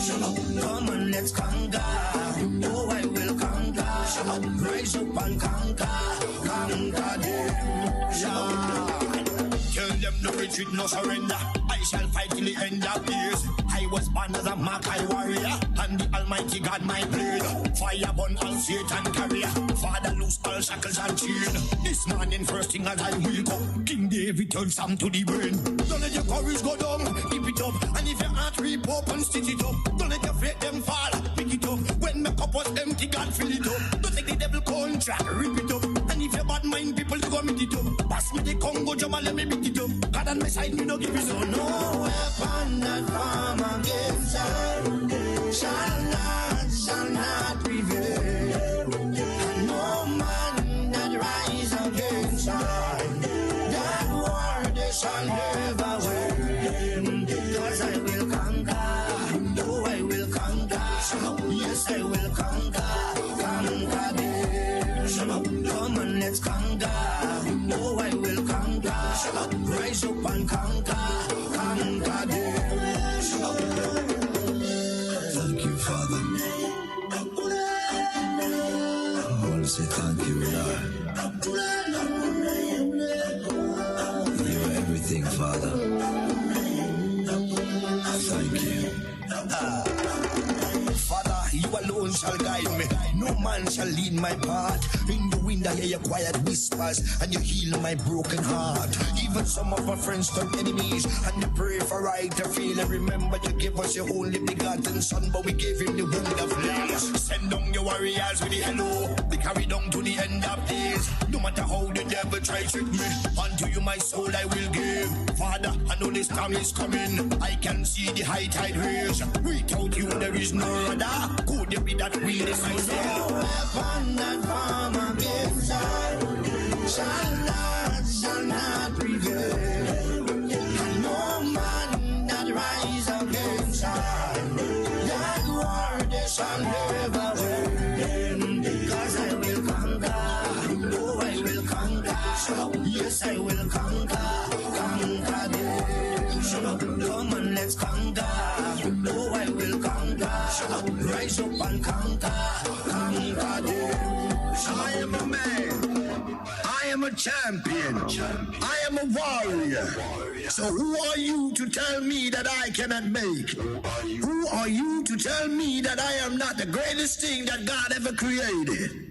Come on, let's conquer. Oh, I will conquer. Rise up and conquer. Conquer them. Tell them no retreat, no surrender. I shall fight till the end of days. I was born as a Makai warrior, and the Almighty God my blade. Fire burn all Satan carrier. Father loose all shackles and chain. This morning first thing as I wake up, King David turns Sam to the brain. Don't let your courage go down, keep it up. And if your heart rip up and stitch it up, don't let your faith them fall, pick it up. When my cup was empty, God fill it up. Don't take the devil contract, rip it up. And if your bad mind people, you go meet it up. Pass me the Congo drum and let me beat it up. God on my side, you don't give it up. No weapon that form against us shall not prevail. And no man that rise against us, that war they shall never win. Because I will conquer, oh I will conquer, yes I will conquer, conquer them. Come on, let's conquer, oh I will conquer, rise up and conquer, conquer them. Thank you, Father. I want to say thank you, Lord. You're everything, Father. Thank you. Father, you alone shall guide me. No man shall lead my path. In the wind I hear your quiet whispers, and you heal my broken heart. Even some of my friends turn enemies, and they pray for right to feel. And remember you gave us your only begotten son, but we gave him the wound of life. Send down your warriors with the hello. They carry down to the end of days. No matter how the devil try trick me, unto you my soul I will give. Father, I know this time is coming. I can see the high tide raise. Without you there is no other. Could it be that we decide? No weapon that form against us shall not prevail. And no man that rise against us, that war they shall never win. Because I will conquer, oh I will conquer, yes I will conquer them. Come on, let's conquer, oh I will conquer, rise up and conquer them. I am a man, I am a champion, I am a warrior. So who are you to tell me that I cannot make? Who are you to tell me that I am not the greatest thing that God ever created?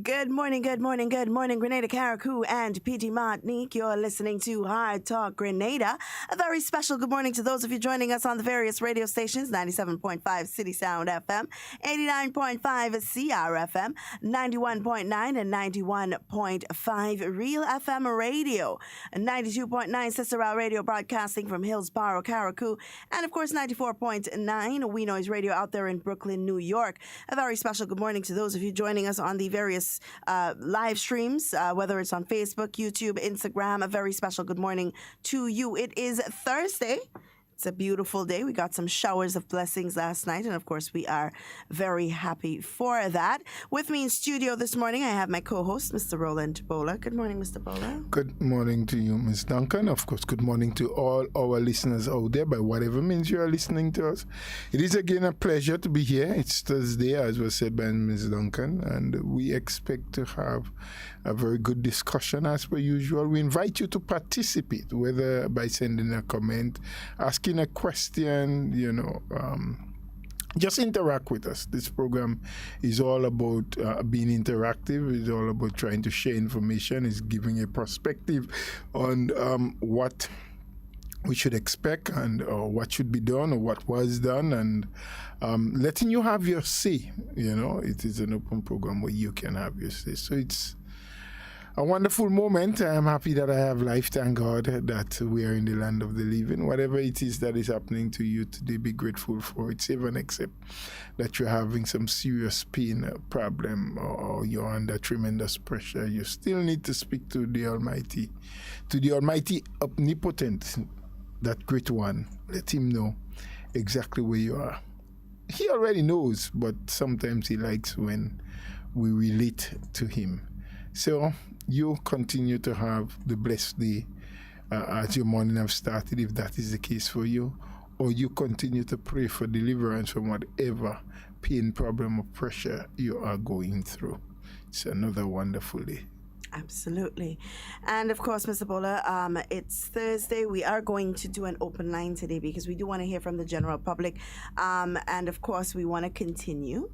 Good morning, Grenada, Carriacou, and PG Martinique. You're listening to Hard Talk Grenada. A very special good morning to those of you joining us on the various radio stations, 97.5 CitysoundFM, 89.5 CRFM, 91.9 and 91.5 RealFM Radio, 92.9 Sister Al Radio broadcasting from Hillsborough, Carriacou, and of course 94.9 We Noise Radio out there in Brooklyn, New York. A very special good morning to those of you joining us on the various live streams, whether it's on Facebook, YouTube, Instagram. A very special good morning to you. It is Thursday. It's a beautiful day. We got some showers of blessings last night, and of course, we are very happy for that. With me in studio this morning, I have my co-host, Mr. Roland Bola. Good morning, Mr. Bola. Good morning to you, Ms. Duncan. Of course, good morning to all our listeners out there, by whatever means you are listening to us. It is again a pleasure to be here. It's Thursday, as was said by Ms. Duncan, and we expect to have a very good discussion as per usual. We invite you to participate, whether by sending a comment, asking a question, just interact with us. This program is all about being interactive. It's all about trying to share information. It's giving a perspective on what we should expect and what should be done or what was done, and letting you have your say. It is an open program where you can have your say. So it's a wonderful moment. I am happy that I have life. Thank God that we are in the land of the living. Whatever it is that is happening to you today, be grateful for it. Even accept that you're having some serious pain, problem, or you're under tremendous pressure. You still need to speak to the Almighty, omnipotent, that great one. Let him know exactly where you are. He already knows, but sometimes he likes when we relate to him. So you continue to have the blessed day as your morning have started, if that is the case for you. or you continue to pray for deliverance from whatever pain, problem, or pressure you are going through. It's another wonderful day. Absolutely. And of course, Mr. Bola, it's Thursday. We are going to do an open line today because we do want to hear from the general public. And of course, we want to continue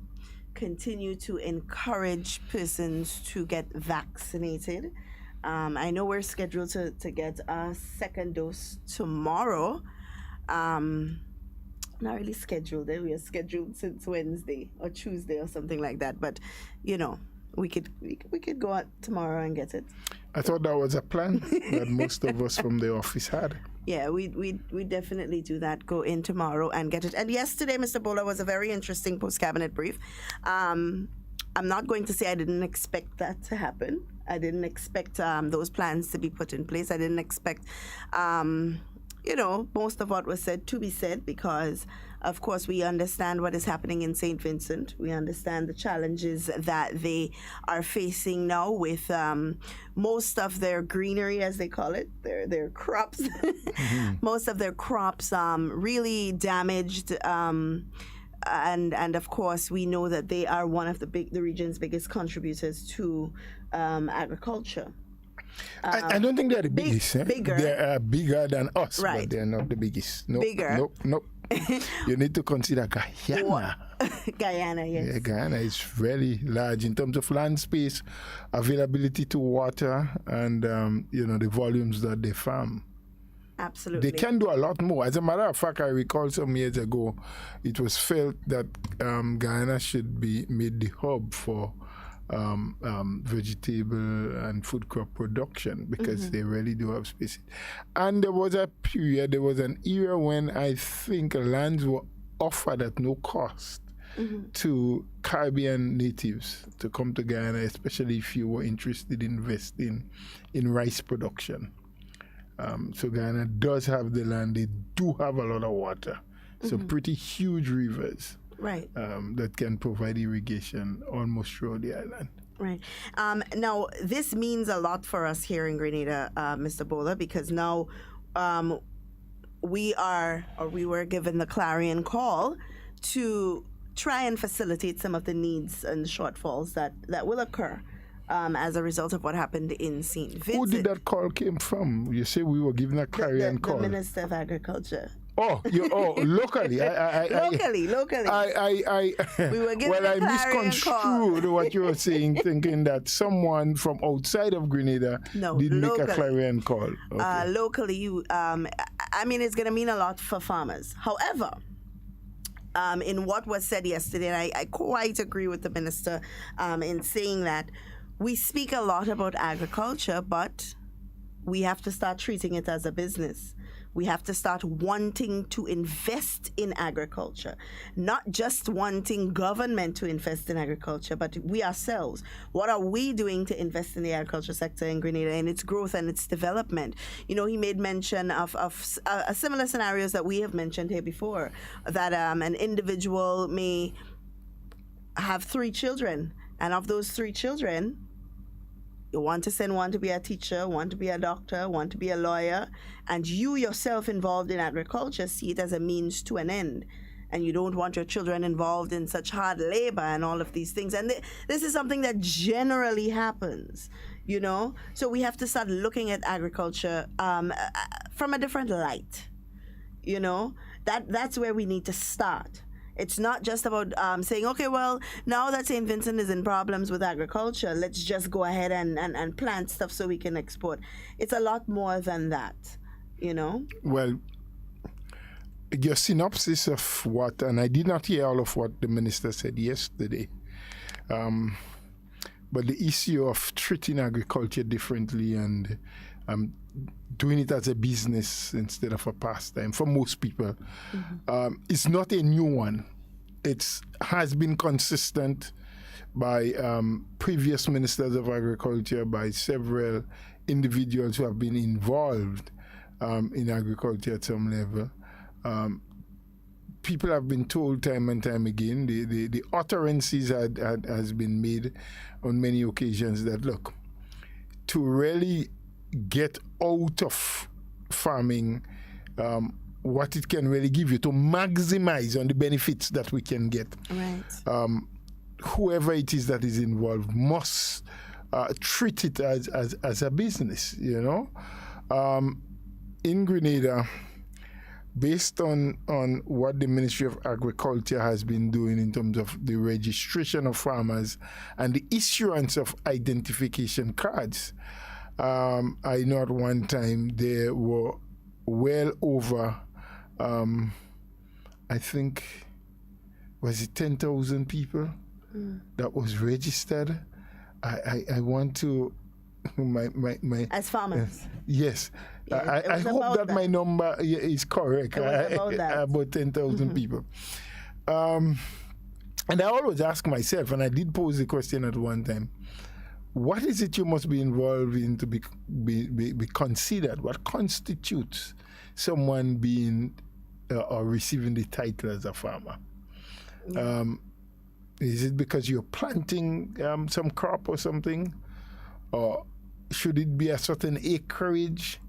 to encourage persons to get vaccinated. I know we're scheduled to get a second dose tomorrow. Not really scheduled. We are scheduled since Wednesday or Tuesday or something like that. But, you know, we could go out tomorrow and get it. I thought that was a plan that most of us from the office had. Yeah, we definitely do that. Go in tomorrow and get it. And yesterday, Mr. Bola, was a very interesting post-cabinet brief. I'm not going to say I didn't expect that to happen. I didn't expect those plans to be put in place. I didn't expect, most of what was said to be said because, of course, we understand what is happening in St. Vincent. We understand the challenges that they are facing now with most of their greenery, as they call it, their crops. Most of their crops really damaged. And of course, we know that they are one of the region's biggest contributors to agriculture. I don't think they're the biggest. Bigger. They are bigger than us, Right. but they're not the biggest. Nope, Bigger. Nope. You need to consider Guyana. Guyana, yes. Yeah, Guyana is very large in terms of land space, availability to water, and the volumes that they farm. Absolutely. They can do a lot more. As a matter of fact, I recall some years ago, it was felt that Guyana should be made the hub for vegetable and food crop production because they really do have space. And there was an era when I think lands were offered at no cost to Caribbean natives to come to Guyana, especially if you were interested in investing in rice production. So Guyana does have the land. They do have a lot of water. Some pretty huge rivers. Right. That can provide irrigation almost throughout the island. Right. Now, this means a lot for us here in Grenada, Mr. Bola, because now we were given the clarion call to try and facilitate some of the needs and shortfalls that will occur as a result of what happened in St. Vincent. Who did that call came from? You say we were given a clarion call. The Minister of Agriculture. Locally. Locally. We were given well, a I clarion misconstrued what you were saying, thinking that someone from outside of Grenada did make a clarion call. Okay. Locally, it's going to mean a lot for farmers. However, in what was said yesterday, and I quite agree with the minister in saying that we speak a lot about agriculture, but we have to start treating it as a business. We have to start wanting to invest in agriculture, not just wanting government to invest in agriculture, but we ourselves. What are we doing to invest in the agriculture sector in Grenada and its growth and its development? He made mention of similar scenarios that we have mentioned here before, that an individual may have 3 children, and of those 3 children, you want to send one to be a teacher, one to be a doctor, one to be a lawyer, and you yourself involved in agriculture see it as a means to an end. And you don't want your children involved in such hard labor and all of these things. And this is something that generally happens, So we have to start looking at agriculture from a different light, That's where we need to start. It's not just about saying, okay, well, now that St. Vincent is in problems with agriculture, let's just go ahead and plant stuff so we can export. It's a lot more than that, Well, your synopsis of what, and I did not hear all of what the minister said yesterday, but the issue of treating agriculture differently and doing it as a business instead of a pastime for most people is not a new one. It has been consistent by previous ministers of agriculture, by several individuals who have been involved in agriculture at some level. People have been told time and time again, the utterances has been made on many occasions that, look, to really get out of farming, what it can really give you, to maximize on the benefits that we can get. Right. Whoever it is that is involved must treat it as a business, you know. In Grenada, based on what the Ministry of Agriculture has been doing in terms of the registration of farmers and the issuance of identification cards, I know at one time there were well over, I think, was it 10,000 people that was registered? I want to, my as farmers. Yes. Yeah, I hope that my number is correct. About 10,000 people. And I always ask myself, and I did pose the question at one time, what is it you must be involved in to be considered? What constitutes someone being or receiving the title as a farmer? Yeah. Is it because you're planting some crop or something? Or should it be a certain acreage?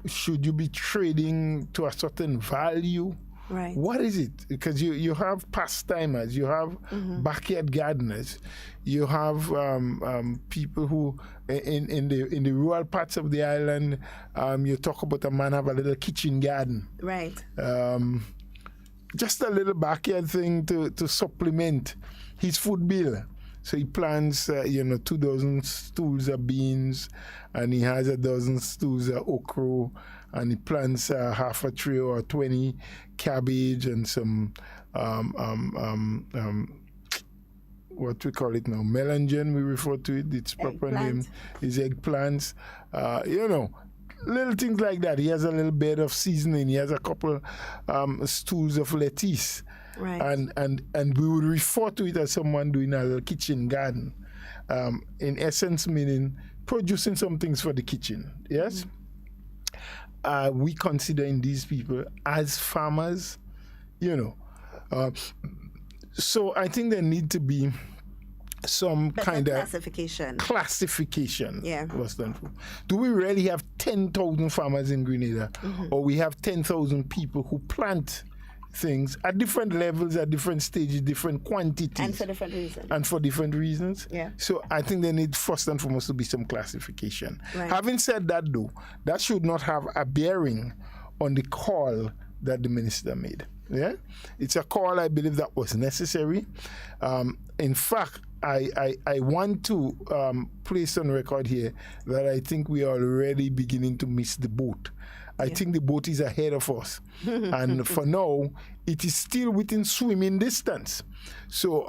Should you be trading to a certain value? Right. What is it? Because you have past-timers, you have backyard gardeners, you have people who in the rural parts of the island, you talk about a man have a little kitchen garden. Right. Just a little backyard thing to supplement his food bill. So he plants, 2 dozen stools of beans, and he has a dozen stools of okra, and he plants half a tray or 20 cabbage and some what we call it now, melangen, we refer to it. Its proper name is eggplants. Little things like that. He has a little bed of seasoning. He has a couple stools of lettuce. Right. And we would refer to it as someone doing a little kitchen garden. In essence, meaning producing some things for the kitchen. Yes? We considering these people as farmers, so I think there need to be some kind of classification. Yeah. Was done for. Do we really have 10,000 farmers in Grenada, or we have 10,000 people who plant things at different levels, at different stages, different quantities, and for different reasons? Yeah. So I think there needs first and foremost to be some classification. Right. Having said that, though, that should not have a bearing on the call that the minister made. Yeah, it's a call I believe that was necessary. In fact, I want to place on record here that I think we are already beginning to miss the boat. I think the boat is ahead of us. And for now, it is still within swimming distance. So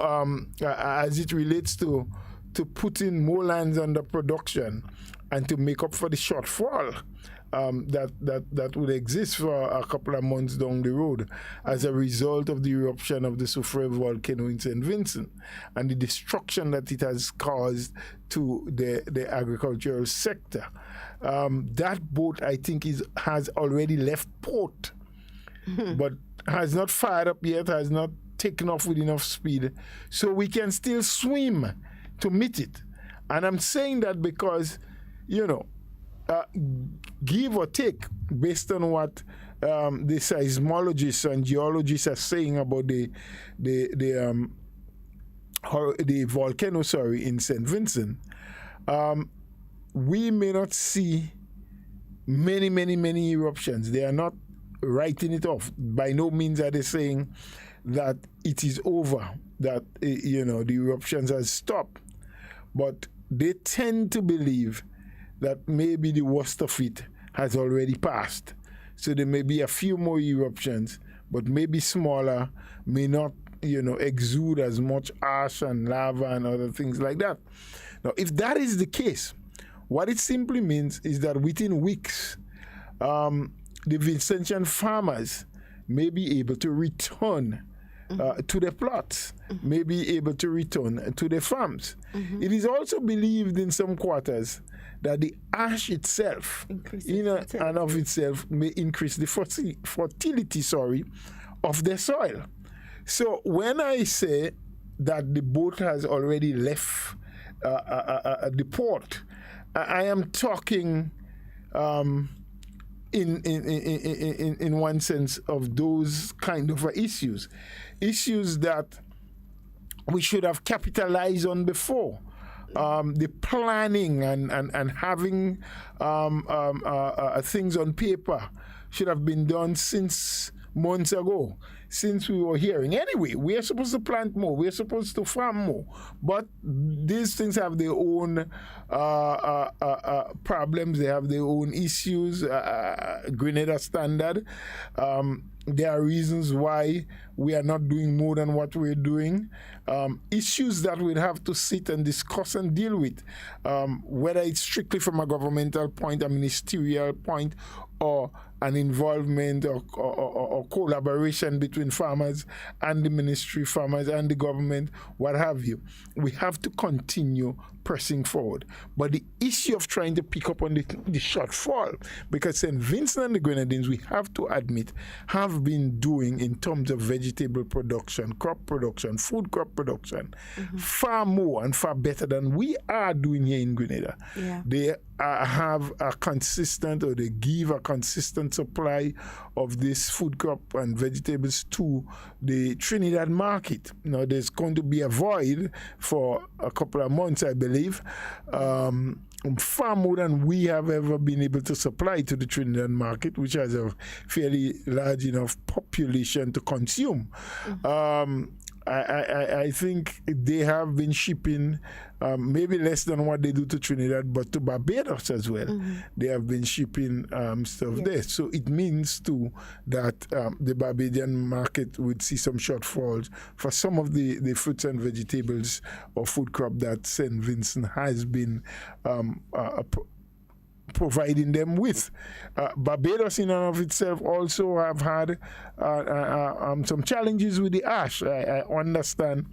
as it relates to putting more lands under production and to make up for the shortfall that would exist for a couple of months down the road as a result of the eruption of the Soufrière volcano in St. Vincent and the destruction that it has caused to the agricultural sector. That boat, I think, has already left port, but has not fired up yet, has not taken off with enough speed, so we can still swim to meet it. And I'm saying that because, give or take, based on what the seismologists and geologists are saying about the volcano, in St. Vincent, we may not see many eruptions. They are not writing it off. By no means are they saying that it is over, that the eruptions have stopped. But they tend to believe that maybe the worst of it has already passed. So there may be a few more eruptions, but maybe smaller, may not, exude as much ash and lava and other things like that. Now, if that is the case, what it simply means is that within weeks, the Vincentian farmers may be able to return to their plots, may be able to return to their farms. It is also believed in some quarters that the ash itself, and of itself, may increase the fertility, of their soil. So when I say that the boat has already left the port, I am talking in one sense of those kind of issues that we should have capitalized on before. The planning and having things on paper should have been done since months ago, since we were hearing. Anyway, we are supposed to plant more, we are supposed to farm more, but these things have their own problems, they have their own issues. Grenada standard, there are reasons why we are not doing more than what we're doing. Issues that we'll have to sit and discuss and deal with, whether it's strictly from a governmental point, a ministerial point, or an involvement or collaboration between farmers and the ministry, farmers and the government, what have you. We have to continue pressing forward. But the issue of trying to pick up on the shortfall, because St. Vincent and the Grenadines, we have to admit, have been doing in terms of vegetable production, crop production, food crop production, far more and far better than we are doing here in Grenada. Yeah. They have a consistent, or they give a consistent supply of this food crop and vegetables to the Trinidad market. Now, there's going to be a void for a couple of months, I believe, far more than we have ever been able to supply to the Trinidad market, which has a fairly large enough population to consume. I think they have been shipping maybe less than what they do to Trinidad, but to Barbados as well. They have been shipping stuff there. So it means too that the Barbadian market would see some shortfalls for some of the fruits and vegetables or food crop that St. Vincent has been providing them with. Barbados in and of itself also have had some challenges with the ash. I understand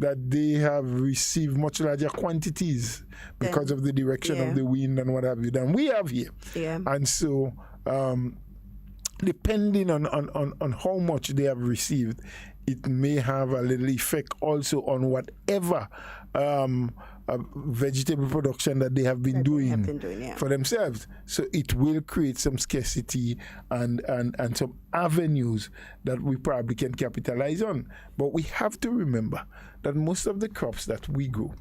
that they have received much larger quantities because of the direction of the wind and what have you than we have here. And so depending on how much they have received, it may have a little effect also on whatever vegetable production that they have been doing for themselves. So it will create some scarcity and some avenues that we probably can capitalize on. But we have to remember that most of the crops that we grow,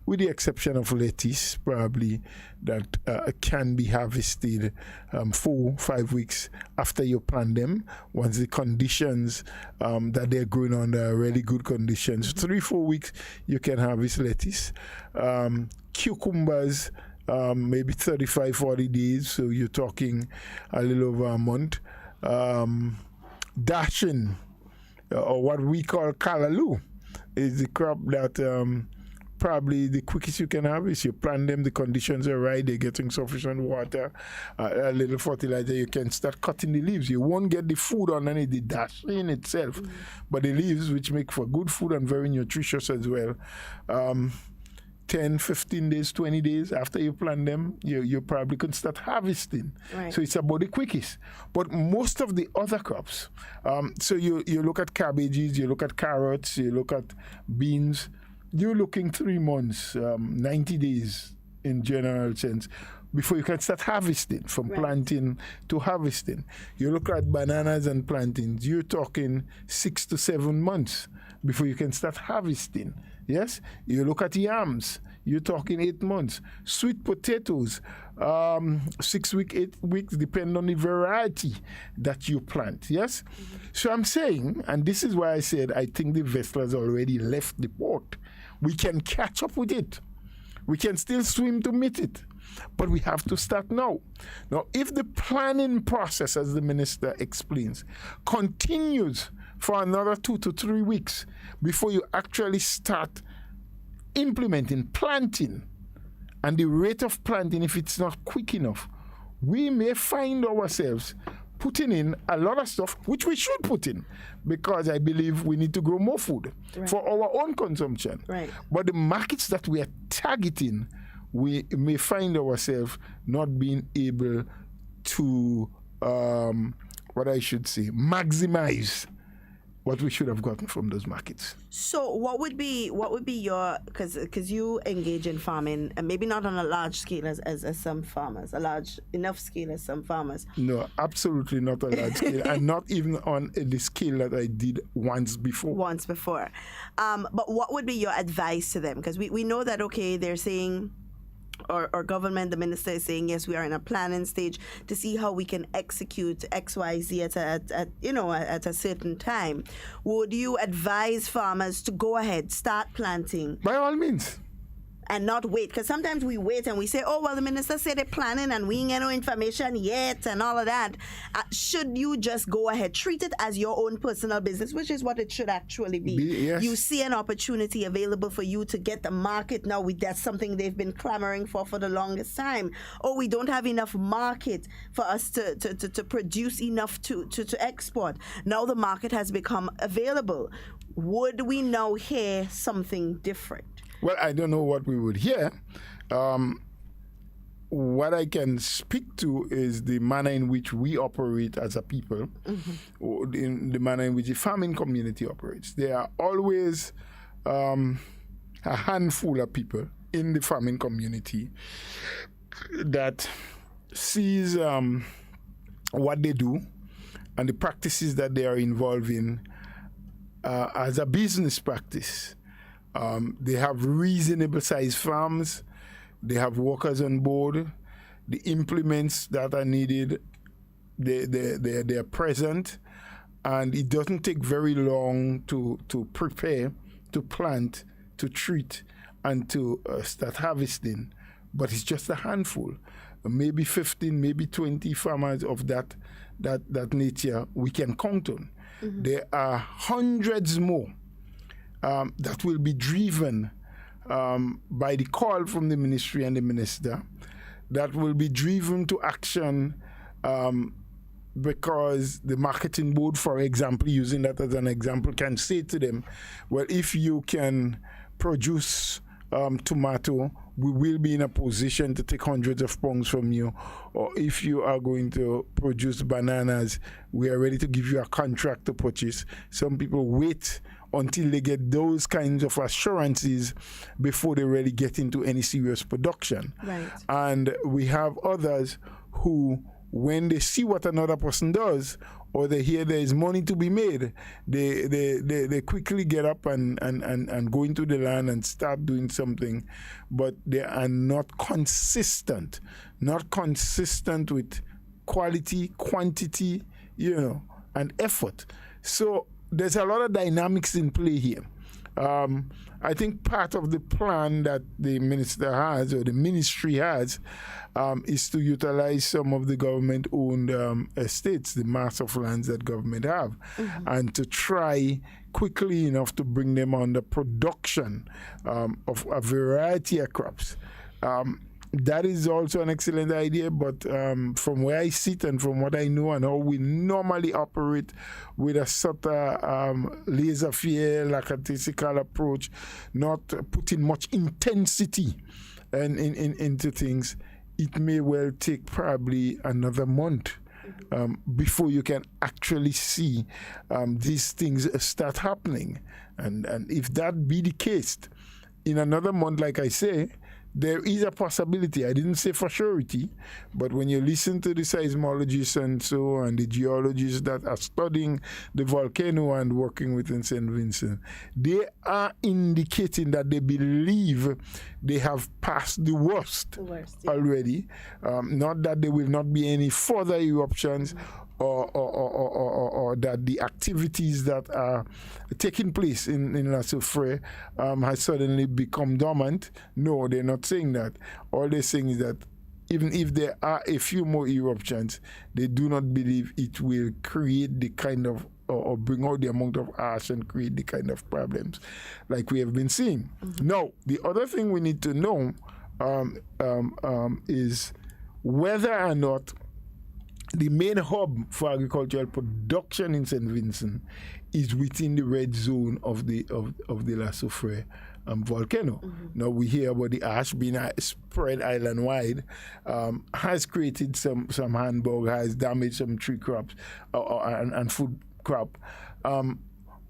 with the exception of lettuce, probably, that can be harvested 4-5 weeks after you plant them, once the conditions that they're growing under are really good conditions. 3-4 weeks, you can harvest lettuce. Cucumbers, maybe 35-40 days, so you're talking a little over a month. Dashing, or what we call callaloo, is the crop that probably the quickest you can have is you plant them, the conditions are right, they're getting sufficient water, a little fertilizer, you can start cutting the leaves. You won't get the food underneath the dash in itself, but the leaves, which make for good food and very nutritious as well, 10, 15 days, 20 days after you plant them, you probably can start harvesting. So it's about the quickest. But most of the other crops, so you look at cabbages, you look at carrots, you look at beans, you're looking 3 months, 90 days in general sense, before you can start harvesting, from planting to harvesting. You look at bananas and plantains, you're talking 6 to 7 months before you can start harvesting. Yes? You look at yams, you're talking 8 months. Sweet potatoes, 6 weeks, 8 weeks, depend on the variety that you plant. Yes? So I'm saying, and this is why I said I think the vessels already left the port. We can catch up with it. We can still swim to meet it. But we have to start now. Now, if the planning process, as the minister explains, continues for another 2 to 3 weeks before you actually start implementing, planting, and the rate of planting, if it's not quick enough, we may find ourselves putting in a lot of stuff, which we should put in, because I believe we need to grow more food for our own consumption. But the markets that we are targeting, we may find ourselves not being able to, maximize what we should have gotten from those markets. So what would be your, because you engage in farming, and maybe not on a large scale as some farmers, a large enough scale as some farmers. No, absolutely not a large scale, and not even on the scale that I did once before. But what would be your advice to them? Because we know that, okay, they're saying, or government, the minister is saying, yes, we are in a planning stage to see how we can execute XYZ at a certain time. Would you advise farmers to go ahead, start planting? By all means. And not wait, because sometimes we wait and we say, oh, well, the minister said they're planning and we ain't get no information yet and all of that. Should you just go ahead, treat it as your own personal business, which is what it should actually be. Yes. You see an opportunity available for you to get the market. Now, that's something they've been clamoring for the longest time. Oh, we don't have enough market for us to produce enough to export. Now the market has become available. Would we now hear something different? Well, I don't know what we would hear. What I can speak to is the manner in which we operate as a people, or in the manner in which the farming community operates. There are always a handful of people in the farming community that sees what they do and the practices that they are involved in as a business practice. They have reasonable sized farms. They have workers on board. The implements that are needed, they're present. And it doesn't take very long to prepare, to plant, to treat, and to start harvesting. But it's just a handful. Maybe 15, maybe 20 farmers of that nature we can count on. There are hundreds more that will be driven by the call from the ministry and the minister, that will be driven to action because the marketing board, for example, using that as an example, can say to them, well, if you can produce tomato, we will be in a position to take hundreds of pounds from you. Or if you are going to produce bananas, we are ready to give you a contract to purchase. Some people wait until they get those kinds of assurances before they really get into any serious production. Right. And we have others who, when they see what another person does, or they hear there is money to be made, they quickly get up and go into the land and start doing something, but they are not consistent with quality, quantity, and effort. So there's a lot of dynamics in play here. I think part of the plan that the minister has, or the ministry has, is to utilize some of the government-owned estates, the mass of lands that government have, and to try quickly enough to bring them under production of a variety of crops. That is also an excellent idea, but from where I sit and from what I know and how we normally operate with a sort of laissez-faire, lackadaisical approach, not putting much intensity into things, it may well take probably another month before you can actually see these things start happening. And if that be the case, in another month, like I say, there is a possibility. I didn't say for surety, but when you listen to the seismologists and so on, the geologists that are studying the volcano and working within St. Vincent, they are indicating that they believe they have passed the worst already. Not that there will not be any further eruptions, or that the activities that are taking place in La Soufrière has suddenly become dormant. No, they're not saying that. All they're saying is that even if there are a few more eruptions, they do not believe it will create the kind of, or bring out the amount of ash and create the kind of problems like we have been seeing. Now, the other thing we need to know is whether or not the main hub for agricultural production in St. Vincent is within the red zone of the La Soufrière volcano. Now we hear about the ash being spread island-wide, has created some handbug, has damaged some tree crops and food crop.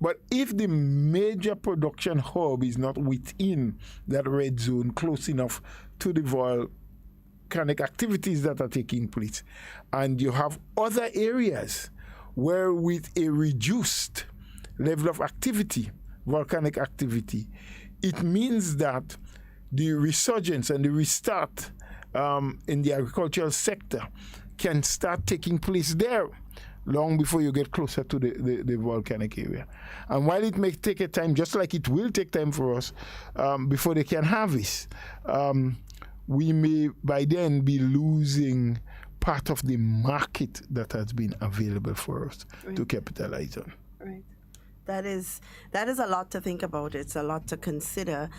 But if the major production hub is not within that red zone, close enough to the volcanic activities that are taking place, and you have other areas where with a reduced level of activity, volcanic activity, it means that the resurgence and the restart in the agricultural sector can start taking place there long before you get closer to the volcanic area. And while it may take a time, just like it will take time for us before they can harvest, we may by then be losing part of the market that has been available for us to capitalize on. Right. That is a lot to think about. It's a lot to consider.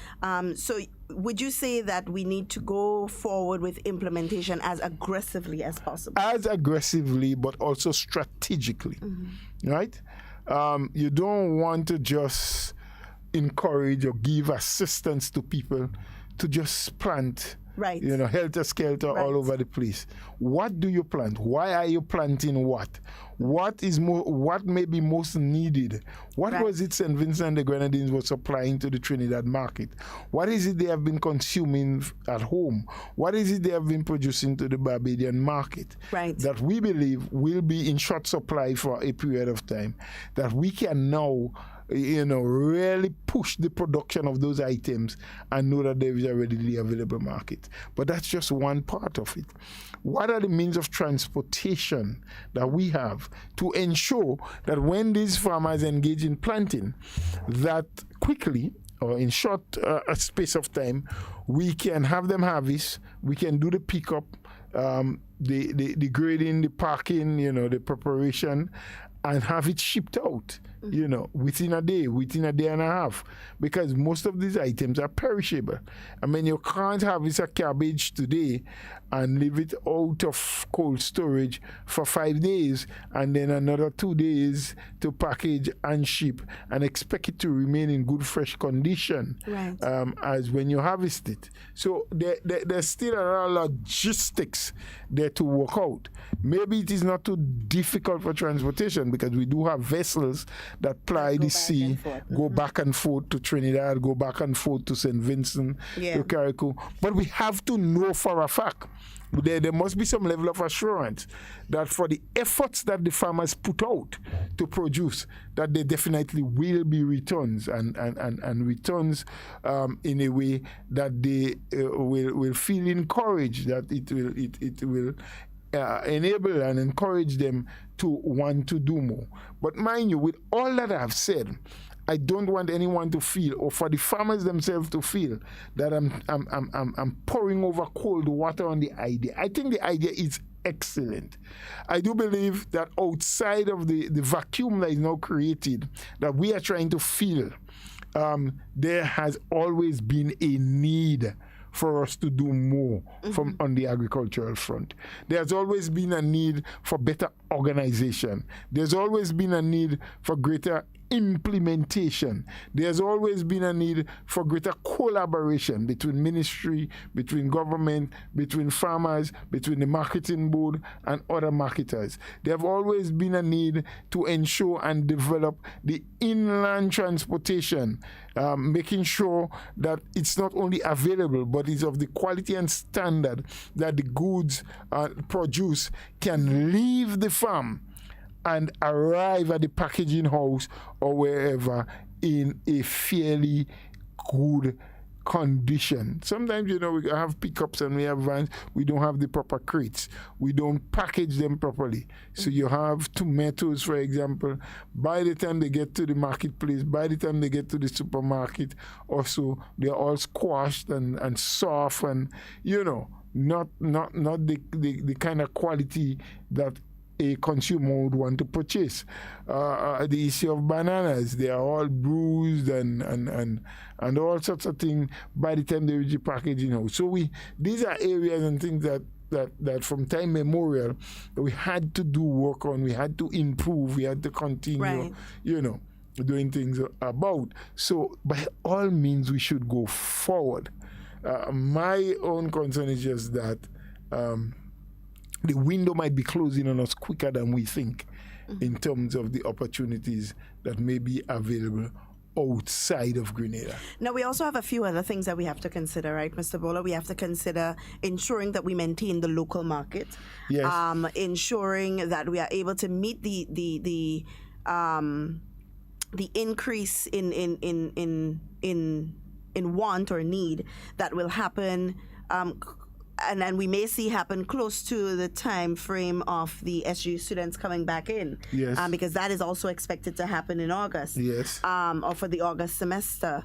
So would you say that we need to go forward with implementation as aggressively as possible? As aggressively, but also strategically, right? You don't want to just encourage or give assistance to people to just plant, right? Helter-skelter all over the place. What do you plant? Why are you planting what? What may be most needed? What was it St. Vincent and the Grenadines were supplying to the Trinidad market? What is it they have been consuming at home? What is it they have been producing to the Barbadian market? Right. That we believe will be in short supply for a period of time, that we can now really push the production of those items and know that there is a readily available market. But that's just one part of it. What are the means of transportation that we have to ensure that when these farmers engage in planting, that quickly or in short space of time, we can have them harvest, we can do the pickup, the grading, the packing, the preparation, and have it shipped out, within a day and a half, because most of these items are perishable. I mean, you can't harvest a cabbage today and leave it out of cold storage for 5 days and then another 2 days to package and ship and expect it to remain in good fresh condition, right, as when you harvest it. So there's still a lot of logistics there to work out. Maybe it is not too difficult for transportation because we do have vessels that ply the sea, go back and forth to Trinidad, go back and forth to St. Vincent, to Carriacou. But we have to know for a fact, there must be some level of assurance that for the efforts that the farmers put out to produce, that there definitely will be returns and returns in a way that they will feel encouraged, that it will enable and encourage them to want to do more. But mind you, with all that I've said, I don't want anyone to feel, or for the farmers themselves to feel, that I'm pouring over cold water on the idea. I think the idea is excellent. I do believe that outside of the vacuum that is now created, that we are trying to fill, there has always been a need for us to do more on the agricultural front. There's always been a need for better organization. There's always been a need for greater implementation. There's always been a need for greater collaboration between ministry, between government, between farmers, between the marketing board and other marketers. There have always been a need to ensure and develop the inland transportation, making sure that it's not only available, but it's of the quality and standard that the goods produced can leave the farm and arrive at the packaging house or wherever in a fairly good condition. Sometimes, we have pickups and we have vans, we don't have the proper crates. We don't package them properly. So you have tomatoes, for example, by the time they get to the marketplace, by the time they get to the supermarket, also they're all squashed and soft and, not the kind of quality that a consumer would want to purchase. The issue of bananas, they are all bruised and all sorts of things by the time they reach the packaging house. So these are areas and things that from time memorial we had to do work on, we had to improve, we had to continue, doing things about. So by all means we should go forward. My own concern is just that the window might be closing on us quicker than we think. in terms of the opportunities that may be available outside of Grenada. Now, we also have a few other things that we have to consider, right, Mr. Bowler? We have to consider ensuring that we maintain the local market, Yes. Ensuring that we are able to meet the increase in want or need that will happen. And we may see happen close to the time frame of the SGU students coming back in. Yes. Because that is also expected to happen in August. Yes. Or for the August semester.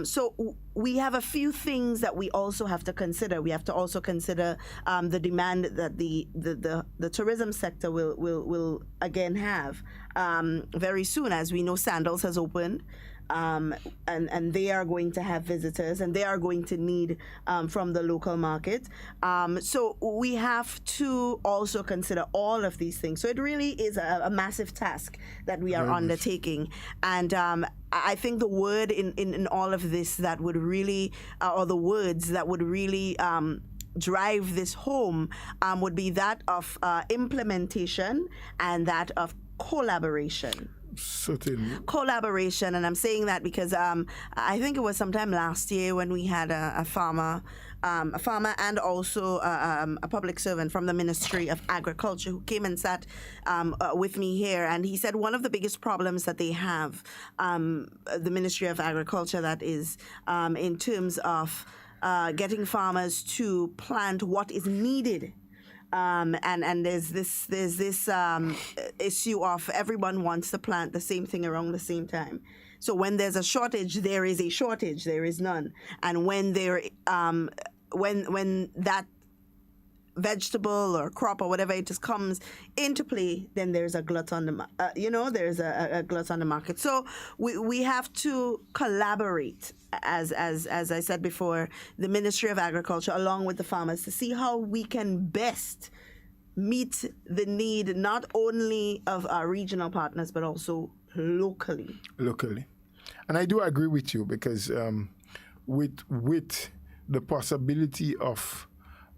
So we have a few things that we also have to consider. We have to also consider the demand that the tourism sector will again have very soon. As we know, Sandals has opened. And they are going to have visitors, and they are going to need from the local market. So we have to also consider all of these things. So it really is a massive task that we are undertaking. And I think the word in all of this that would really, or the words that would really drive this home would be that of implementation and that of collaboration. Certainly. Collaboration, and I'm saying that because I think it was sometime last year when we had a farmer and also a public servant from the Ministry of Agriculture who came and sat with me here, and he said one of the biggest problems that they have, the Ministry of Agriculture, that is in terms of getting farmers to plant what is needed. And there's this issue of everyone wants to plant the same thing around the same time. So when there's a shortage, there is a shortage. There is none. And when when that vegetable or crop or whatever it just comes into play, then there's a glut on the there's a glut on the market. So we have to collaborate, as I said before, the Ministry of Agriculture along with the farmers to see how we can best meet the need not only of our regional partners but also locally. And I do agree with you because with the possibility of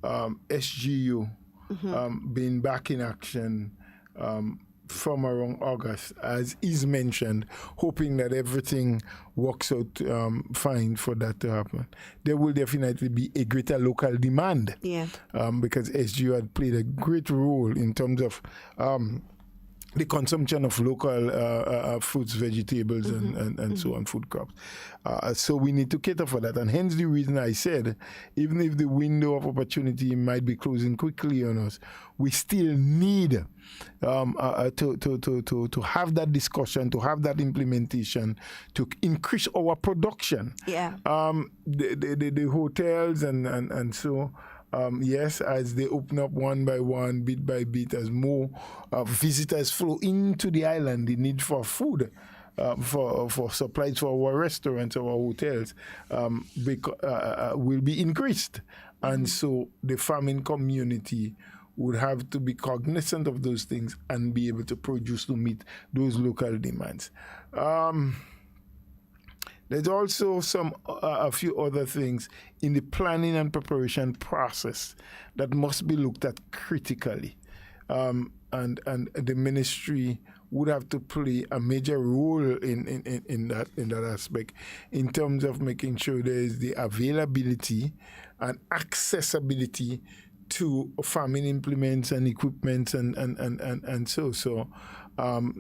SGU being back in action from around August, as is mentioned, hoping that everything works out fine for that to happen. There will definitely be a greater local demand. Yeah. Because SGU had played a great role in terms of the consumption of local fruits, vegetables, and so on, food crops. So we need to cater for that. And hence the reason I said, even if the window of opportunity might be closing quickly on us, we still need to have that discussion, to have that implementation, to increase our production. Yeah. The hotels and so. Yes, as they open up one by one, bit by bit, as more visitors flow into the island, the need for food, for supplies for our restaurants, our hotels, will be increased. And so the farming community would have to be cognizant of those things and be able to produce to meet those local demands. There's also a few other things in the planning and preparation process that must be looked at critically, and the ministry would have to play a major role in that aspect, in terms of making sure there is the availability and accessibility to farming implements and equipment and so.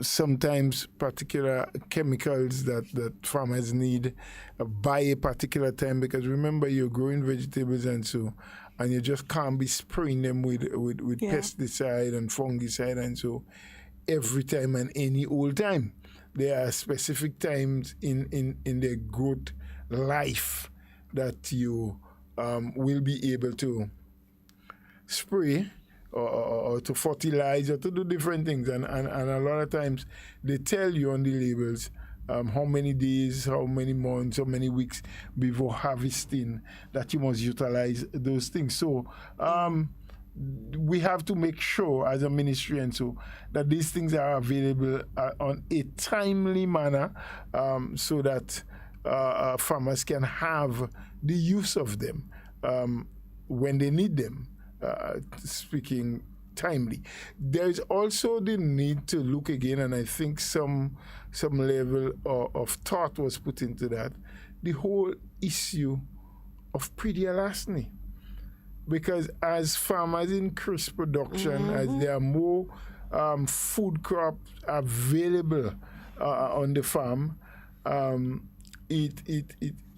Sometimes particular chemicals that farmers need by a particular time, because remember, you're growing vegetables and you just can't be spraying them with pesticide and fungicide and so every time and any old time. There are specific times in their growth life that you will be able to spray or to fertilize or to do different things. And a lot of times they tell you on the labels how many days, how many months, how many weeks before harvesting that you must utilize those things. So we have to make sure as a ministry and so that these things are available on a timely manner, so that farmers can have the use of them when they need them. Speaking timely. There is also the need to look again, and I think some level of thought was put into that, the whole issue of pre-elasticity. Because as farmers increase production, as there are more food crops available on the farm, it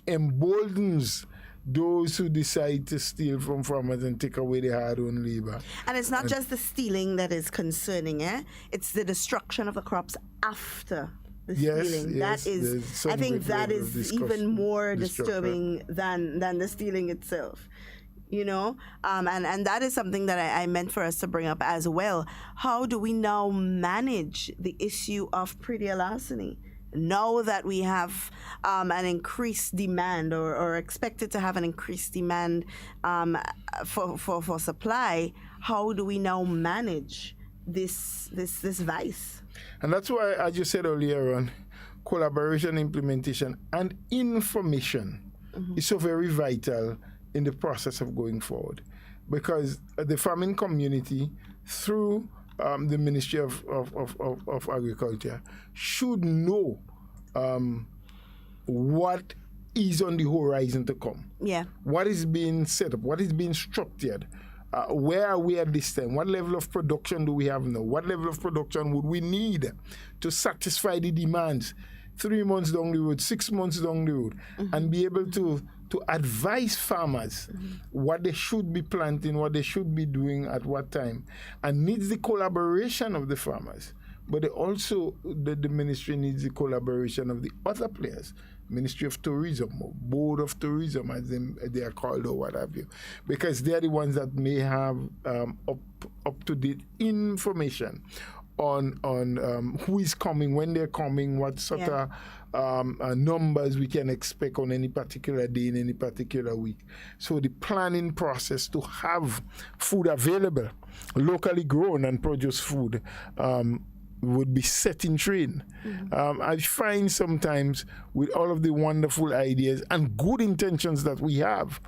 emboldens those who decide to steal from farmers and take away their hard-earned labor. And it's not just the stealing that is concerning, it's the destruction of the crops after the stealing. Yes, that is, I think that is even more disturbing than the stealing itself. You know, and that is something that I meant for us to bring up as well. How do we now manage the issue of pre-elasticity? Now that we have an increased demand or expected to have an increased demand for supply, how do we now manage this vice? And that's why, as you said earlier on, collaboration, implementation, and information is so very vital in the process of going forward. Because the farming community, through the Ministry of Agriculture, should know what is on the horizon to come. Yeah. What is being set up? What is being structured? Where are we at this time? What level of production do we have now? What level of production would we need to satisfy the demands 3 months down the road, 6 months down the road, and be able to advise farmers what they should be planting, what they should be doing at what time, and needs the collaboration of the farmers. But they also, the ministry needs the collaboration of the other players, Ministry of Tourism, or Board of Tourism, as they are called, or what have you, because they are the ones that may have up-to-date information on who is coming, when they're coming, what sort of numbers we can expect on any particular day in any particular week. So the planning process to have food available, locally grown and produced food, would be set in train. I find sometimes with all of the wonderful ideas and good intentions that we have,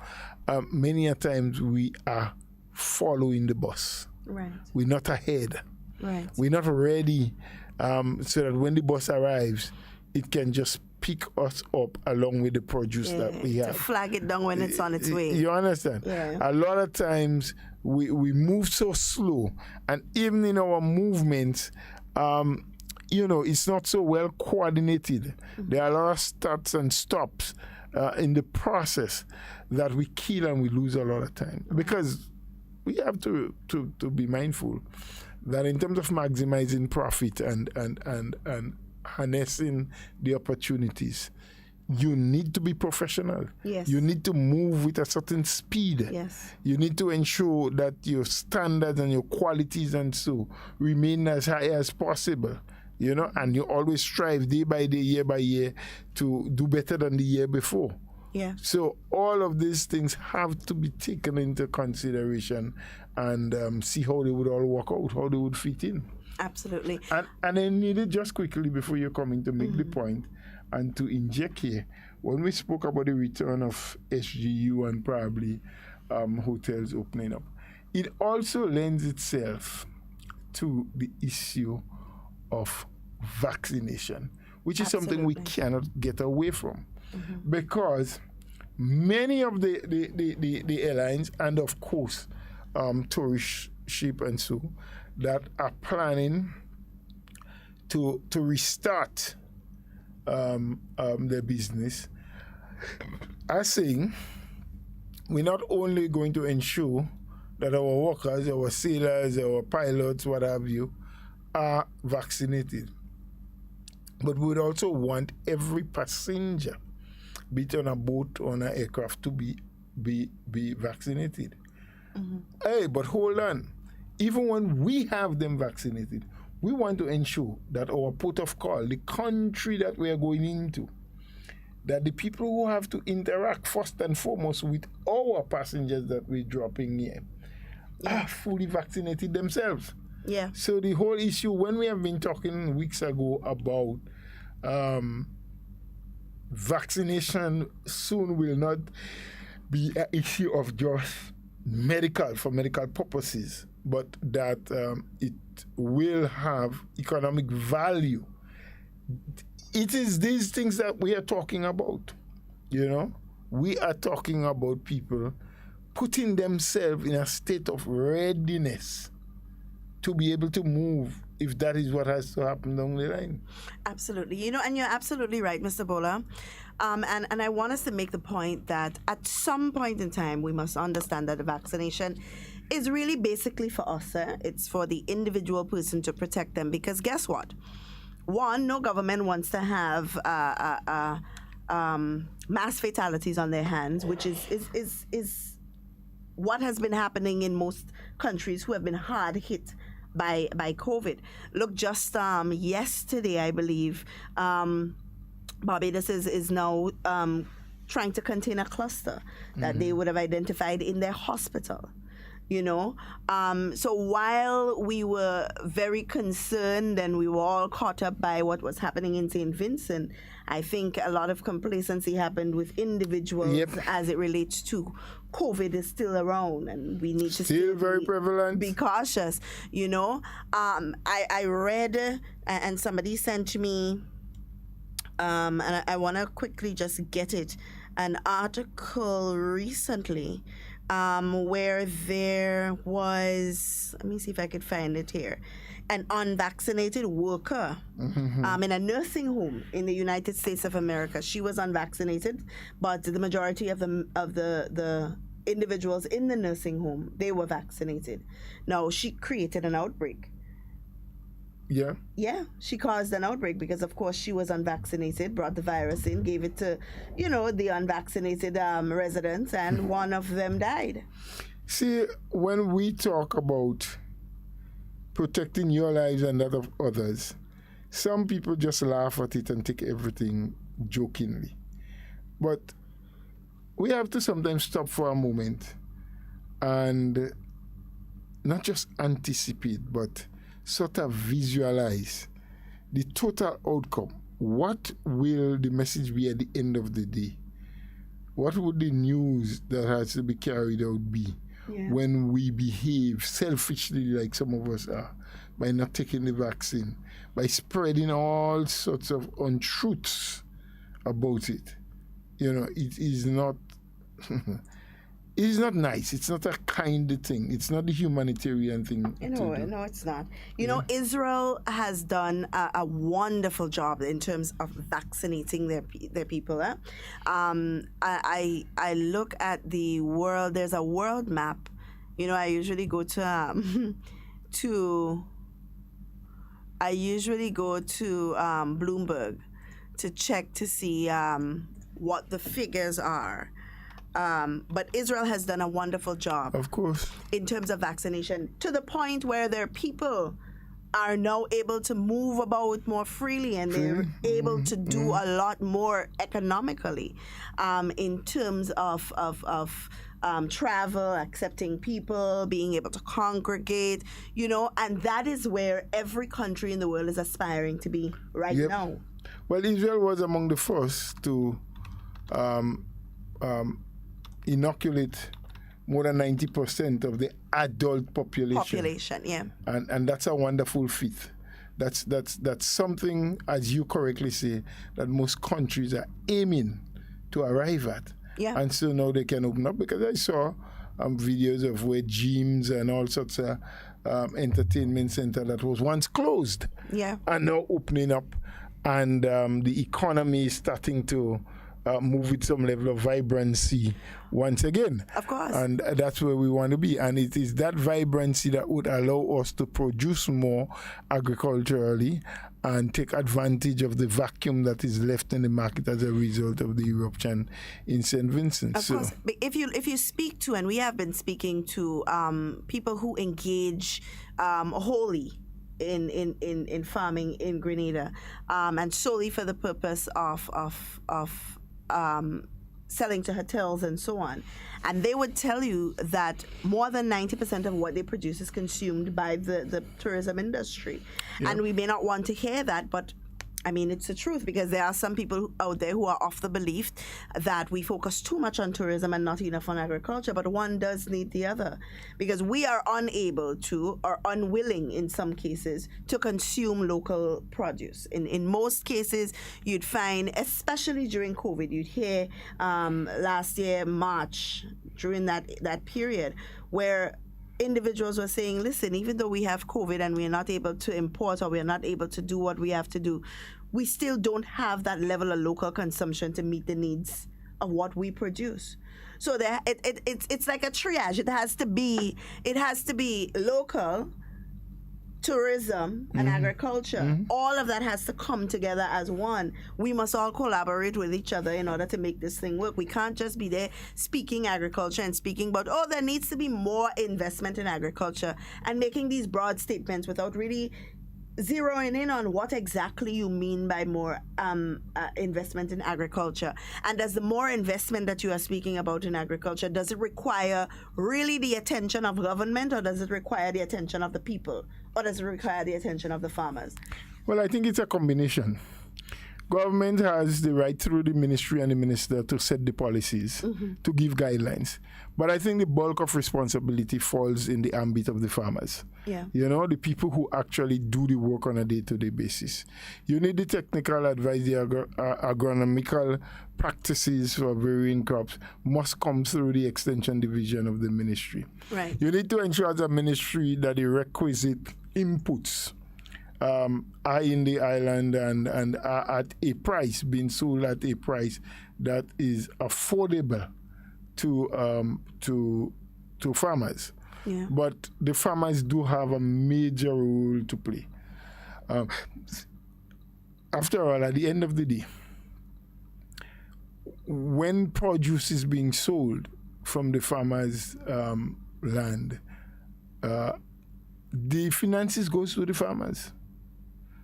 many a times we are following the bus. Right. We're not ahead. Right. We're not ready so that when the bus arrives, it can just pick us up along with the produce that we have. To flag it down when it's on its way. You understand? Yeah. A lot of times we move so slow, and even in our movements, it's not so well coordinated. There are a lot of starts and stops in the process that we kill and we lose a lot of time. Because we have to be mindful that in terms of maximizing profit and harnessing the opportunities, you need to be professional. Yes. You need to move with a certain speed. Yes. You need to ensure that your standards and your qualities and so remain as high as possible. And you always strive day by day, year by year to do better than the year before. Yeah. So all of these things have to be taken into consideration and see how they would all work out, how they would fit in. Absolutely. And I needed just quickly before you're coming to make the point and to inject here, when we spoke about the return of SGU and probably hotels opening up, it also lends itself to the issue of vaccination, which is something we cannot get away from. Because many of the airlines and of course tourist ship and so that are planning to restart their business are saying we're not only going to ensure that our workers, our sailors, our pilots, what have you, are vaccinated, but we would also want every passenger, be it on a boat or on an aircraft, to be vaccinated. Hey, but hold on. Even when we have them vaccinated, we want to ensure that our port of call, the country that we are going into, that the people who have to interact first and foremost with our passengers that we're dropping here are fully vaccinated themselves. Yeah. So the whole issue, when we have been talking weeks ago about vaccination soon will not be an issue of just for medical purposes. but that it will have economic value. It is these things that we are talking about, you know. We are talking about people putting themselves in a state of readiness to be able to move if that is what has to happen down the line. Absolutely. You know, and you're absolutely right, Mr. Bola. And I want us to make the point that at some point in time, we must understand that the vaccination is really basically for us. It's for the individual person to protect them. Because guess what? One, no government wants to have mass fatalities on their hands, which is what has been happening in most countries who have been hard hit by COVID. Look, just yesterday, I believe, Barbados is now trying to contain a cluster that they would have identified in their hospital. You know, so while we were very concerned and we were all caught up by what was happening in St. Vincent, I think a lot of complacency happened with individuals as it relates to COVID is still around, and we need to still very prevalent. Be cautious. You know, I read and somebody sent me, and I want to quickly just get it, an article recently. Where there was, let me see if I could find it here, an unvaccinated worker in a nursing home in the United States of America. She was unvaccinated, but the majority of the individuals in the nursing home, they were vaccinated. Now, she created an outbreak. Yeah, she caused an outbreak because, of course, she was unvaccinated, brought the virus in, gave it to, you know, the unvaccinated residents, and one of them died. See, when we talk about protecting your lives and that of others, some people just laugh at it and take everything jokingly. But we have to sometimes stop for a moment and not just anticipate, but sort of visualize the total outcome. What will the message be at the end of the day? What would the news that has to be carried out be when we behave selfishly like some of us are, by not taking the vaccine, by spreading all sorts of untruths about it? You know, it is not it is not nice. It's not a kind thing. It's not the humanitarian thing. No, it's not. You know, Israel has done a wonderful job in terms of vaccinating their people. I look at the world. There's a world map. You know, I usually go to Bloomberg to check to see what the figures are. But Israel has done a wonderful job, of course, in terms of vaccination, to the point where their people are now able to move about more freely, and they're able to do a lot more economically in terms of travel, accepting people, being able to congregate, you know, and that is where every country in the world is aspiring to be right now. Well, Israel was among the first to inoculate more than 90% of the adult population. And that's a wonderful feat. That's something, as you correctly say, that most countries are aiming to arrive at. And so now they can open up, because I saw videos of where gyms and all sorts of entertainment center that was once closed are now opening up, and the economy is starting to move with some level of vibrancy once again. Of course. And that's where we want to be. And it is that vibrancy that would allow us to produce more agriculturally and take advantage of the vacuum that is left in the market as a result of the eruption in St. Vincent. Of course. But if you speak to, and we have been speaking to people who engage wholly in farming in Grenada, and solely for the purpose of selling to hotels and so on. And they would tell you that more than 90% of what they produce is consumed by the tourism industry. And we may not want to hear that, but I mean, it's the truth, because there are some people out there who are of the belief that we focus too much on tourism and not enough on agriculture, but one does need the other, because we are unable to, or unwilling in some cases, to consume local produce. In most cases, you'd find, especially during COVID, you'd hear last year, March, during that period, where individuals were saying, listen, even though we have COVID and we're not able to import, or we're not able to do what we have to do, we still don't have that level of local consumption to meet the needs of what we produce. So it's like a triage. It has to be local, tourism, and agriculture. All of that has to come together as one. We must all collaborate with each other in order to make this thing work. We can't just be there speaking agriculture and speaking about, there needs to be more investment in agriculture, and making these broad statements without really zeroing in on what exactly you mean by more investment in agriculture. And does the more investment that you are speaking about in agriculture, does it require really the attention of government, or does it require the attention of the people, or does it require the attention of the farmers? Well, I think it's a combination. Government has the right through the ministry and the minister to set the policies, to give guidelines. But I think the bulk of responsibility falls in the ambit of the farmers. Yeah. The people who actually do the work on a day-to-day basis. You need the technical advice, the agronomical practices for varying crops must come through the extension division of the ministry. Right. You need to ensure as a ministry that the requisite inputs are in the island and are at a price, being sold at a price that is affordable to farmers. Yeah. But the farmers do have a major role to play. After all, at the end of the day, when produce is being sold from the farmers' land, the finances goes to the farmers,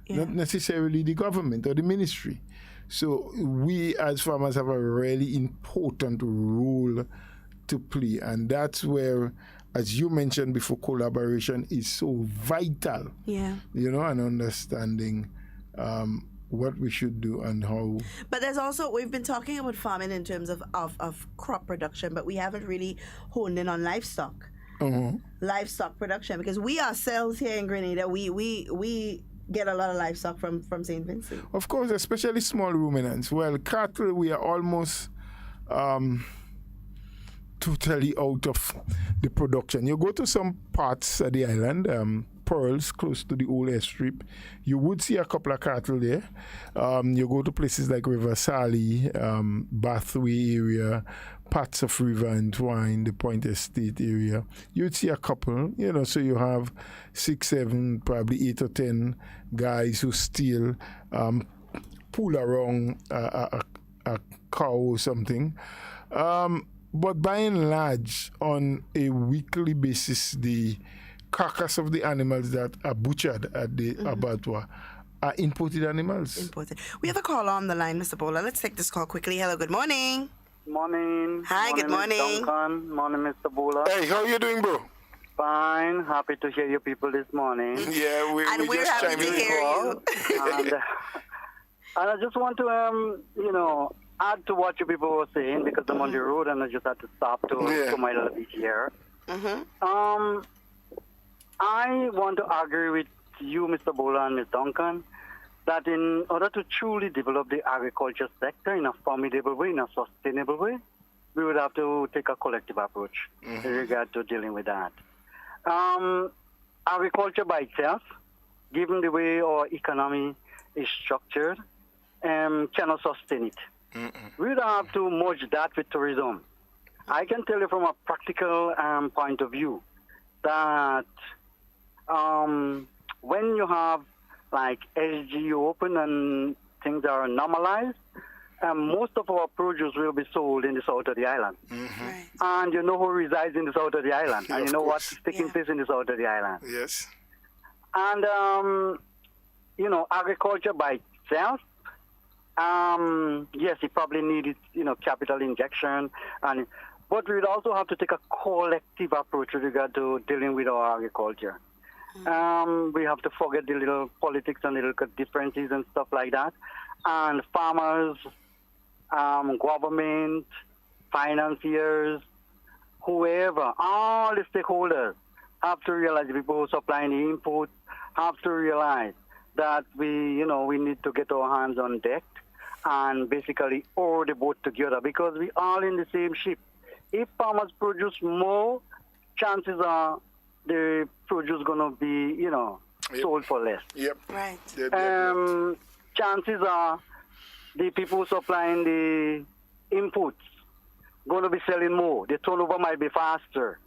not necessarily the government or the ministry. So we as farmers have a really important role to play, and that's where, as you mentioned before, collaboration is so vital. Yeah. And understanding what we should do and how. But there's also, we've been talking about farming in terms of crop production, but we haven't really honed in on livestock. Livestock production, because we ourselves here in Grenada, we get a lot of livestock from St. Vincent. Of course, especially small ruminants. Well, cattle, we are almost totally out of the production. You go to some parts of the island, Pearls, close to the old airstrip, you would see a couple of cattle there. You go to places like River Sally, Bathway area, parts of River and Twine, the Point Estate area, you'd see a couple, so you have 6, 7, probably 8 or 10 guys who still pull around a cow or something. But by and large, on a weekly basis, the carcass of the animals that are butchered at the abattoir are imported animals. Imported. We have a call on the line, Mr. Bowler. Let's take this call quickly. Hello, good morning. Morning. Hi, good morning. Mr. Duncan. Morning, Mr. Bowler. Hey, how you doing, bro? Fine. Happy to hear you people this morning. Yeah, we're just happy to hear you. and I just want to, add to what you people were saying, because I'm on the road and I just had to stop to my little bit here. I want to agree with you, Mr. Bowler and Ms. Duncan, that in order to truly develop the agriculture sector in a formidable way, in a sustainable way, we would have to take a collective approach in regard to dealing with that. Agriculture by itself, given the way our economy is structured, cannot sustain it. We would have to merge that with tourism. I can tell you from a practical point of view that when you have like SG open and things are normalized, most of our produce will be sold in the south of the island. Right. And you know who resides in the south of the island. Yeah, and you know course. what's taking place in the south of the island. Yes. And, agriculture by itself, yes, it probably needed, capital injection. But we would also have to take a collective approach with regard to dealing with our agriculture. We have to forget the little politics and little differences and stuff like that. And farmers, government, financiers, whoever, all the stakeholders have to realize, the people who are supplying the input have to realize that we need to get our hands on deck and basically oar the boat together, because we all in the same ship. If farmers produce more, chances are the produce going to be, sold for less. Yep. Right. Chances are the people supplying the inputs going to be selling more. The turnover might be faster.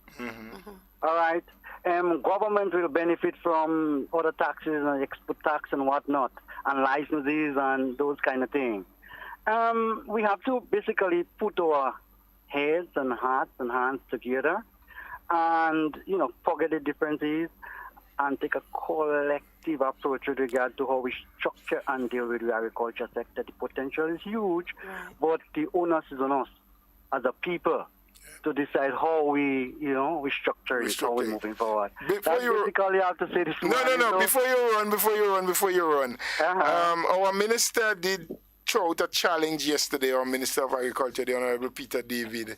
All right. Government will benefit from other taxes and export tax and whatnot, and licenses and those kind of things. We have to basically put our heads and hearts and hands together and, forget the differences and take a collective approach with regard to how we structure and deal with the agriculture sector. The potential is huge, but the onus is on us as a people to decide how we structure it, how we're moving forward. That's basically I have to say this. No. Before you run. Our minister did throw out a challenge yesterday, our Minister of Agriculture, the Honorable Peter David,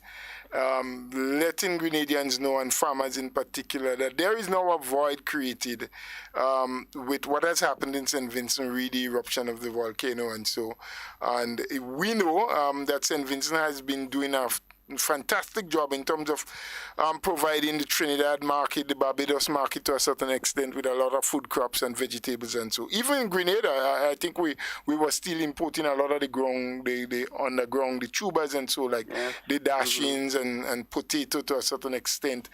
letting Grenadians know, and farmers in particular, that there is now a void created with what has happened in St. Vincent, with the eruption of the volcano and so. And we know that St. Vincent has been doing a fantastic job in terms of providing the Trinidad market, the Barbados market to a certain extent, with a lot of food crops and vegetables and so. Even in Grenada, I think we were still importing a lot of the underground, the tubers and so, like the dashings and potato to a certain extent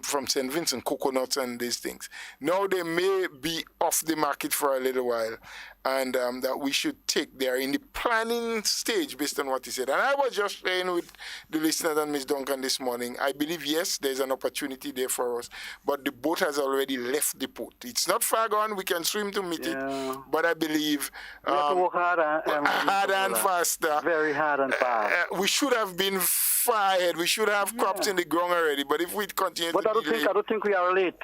from St. Vincent, coconuts and these things. Now they may be off the market for a little while, and that we should take there in the planning stage based on what he said. And I was just saying with the listener and Ms. Duncan this morning, I believe, yes, there's an opportunity there for us, but the boat has already left the port. It's not far gone. We can swim to meet it, but I believe we have to work harder and faster. Very hard and fast. We should have been far ahead. We should have crops in the ground already, but if we continue I don't think we are late,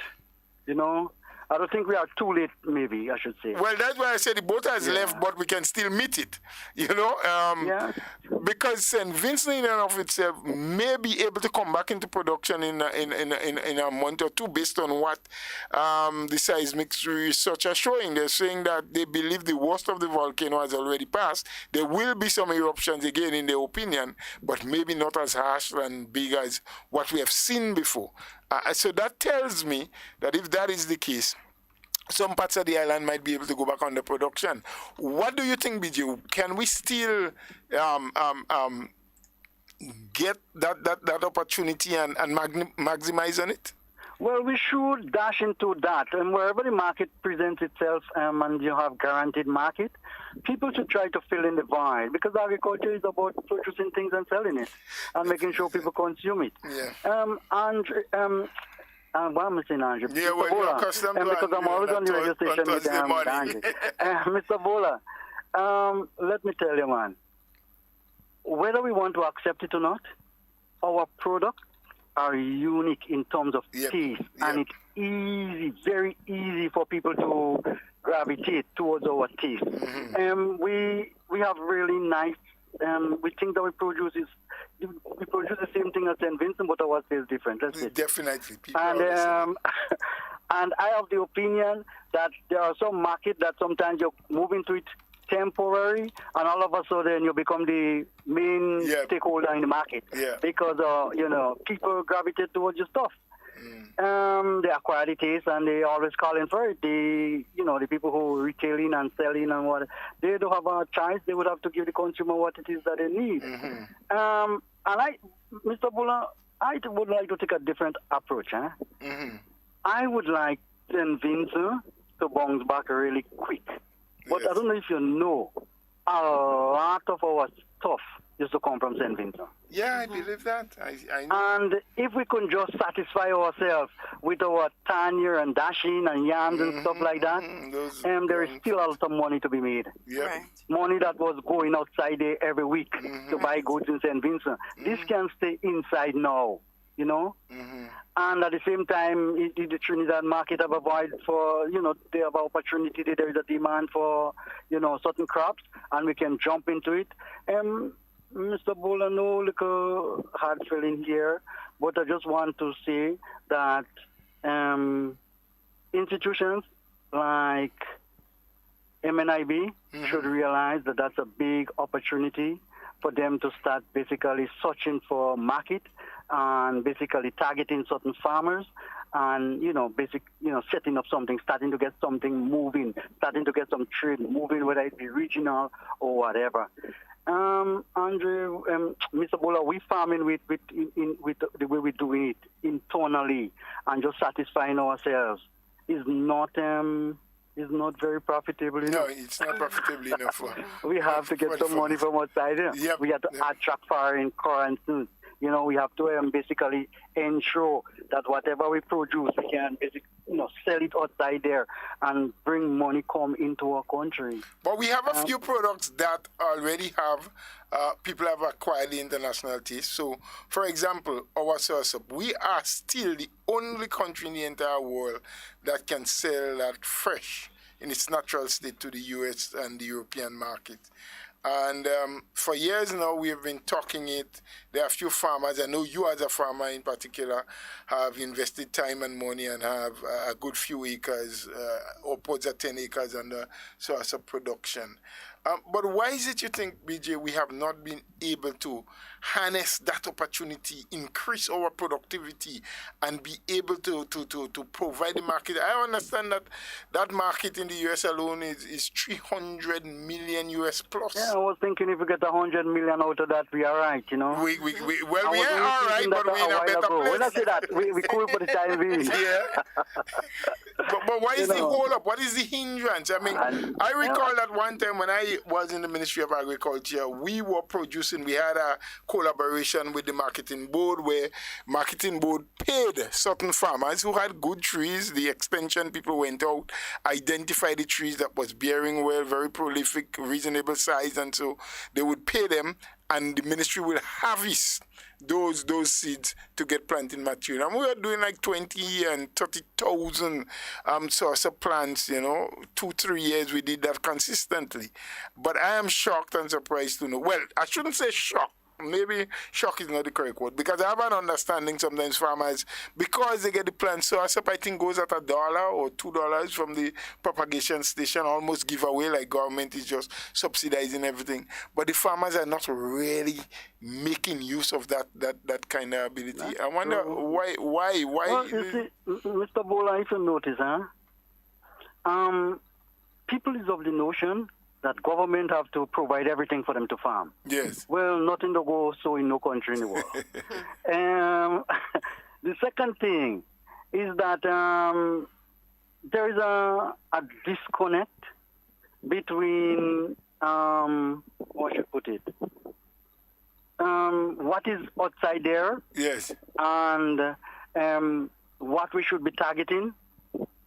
I don't think we are too late, maybe, I should say. Well, that's why I said the boat has left, but we can still meet it, because St. Vincent in and of itself may be able to come back into production in a month or two based on what the seismic research are showing. They're saying that they believe the worst of the volcano has already passed. There will be some eruptions again, in their opinion, but maybe not as harsh and big as what we have seen before. So that tells me that if that is the case, some parts of the island might be able to go back on the production. What do you think, Biju? Can we still get that opportunity and maximize on it? Well, we should dash into that. And wherever the market presents itself and you have guaranteed market, people should try to fill in the void, because agriculture is about producing things and selling it and making sure people consume it. Why am I saying Andrew? Yeah, well, you're accustomed to because I'm always on the radio station with Andrew. Mr. Bola, let me tell you, man, whether we want to accept it or not, our products are unique in terms of taste, and it's easy, very easy for people to gravitate towards our taste. We have really nice. We think that we produce the same thing as St. Vincent, but our taste is different. That's it. Definitely. And and I have the opinion that there are some markets that sometimes you move into it temporary, and all of a sudden you become the main stakeholder in the market because people gravitate towards your stuff. They acquire the taste and they always calling for it. The people who are retailing and selling and what, they don't have a choice. They would have to give the consumer what it is that they need. And Mr. Bula, I would like to take a different approach. I would like St. Vincent to bounce back really quick. But I don't know if you know, a lot of our stuff used to come from St. Vincent. Yeah, I believe that. I know. And if we can just satisfy ourselves with our tanya and dashing and yams and stuff like that, there is still a lot of money to be made. Right. Money that was going outside there every week to buy goods in St. Vincent. This can stay inside now. you know. And at the same time, the Trinidad market have a void for, they have an opportunity, there is a demand for, certain crops, and we can jump into it. Mr. Bola, no little hard feeling here, but I just want to say that institutions like MNIB should realize that that's a big opportunity for them to start basically searching for market and basically targeting certain farmers and, setting up something, starting to get something moving, starting to get some trade moving, whether it be regional or whatever. Andre, Mr. Bola, we farming with the way we're doing it internally and just satisfying ourselves is not very profitable enough. No, it's not profitable enough. We have to get some money from outside. Yep. We have to attract foreign currencies. We have to basically ensure that whatever we produce, we can sell it outside there and bring money come into our country. But we have a few products that already have, people have acquired the international taste. So, for example, our soursop, we are still the only country in the entire world that can sell that fresh in its natural state to the US and the European market. And for years now, we have been talking it. There are a few farmers, I know you as a farmer in particular, have invested time and money and have a good few acres, upwards of 10 acres under source of production. But why is it you think, BJ, we have not been able to harness that opportunity, increase our productivity, and be able to provide the market? I understand that market in the US alone is 300 million US plus. Yeah, I was thinking if we get 100 million out of that, we are right, We are all right, but we're in a better place. When I say that, we cool for the time being. Yeah. but why is the hold up? What is the hindrance? I mean, I recall that one time when I was in the Ministry of Agriculture, we were producing, we had a collaboration with the marketing board where marketing board paid certain farmers who had good trees. The extension people went out, identified the trees that was bearing well, very prolific, reasonable size, and so they would pay them, and the ministry will harvest those seeds to get planting material. And we were doing like 20 and 30,000 source of plants, 2-3 years we did that consistently. But I am shocked and surprised to know. Well, I shouldn't say shocked. Maybe shock is not the correct word, because I have an understanding sometimes farmers, because they get the plant source up, I think goes at $1 or $2 from the propagation station, almost give away, like government is just subsidizing everything. But the farmers are not really making use of that kind of ability. That's I wonder why. Well, you see, Mr. Bola, if you notice, people is of the notion that government have to provide everything for them to farm. Yes. Well, nothing to go so in no country in the world. The second thing is that there is a disconnect between, what should I put it, what is outside there, yes, and what we should be targeting.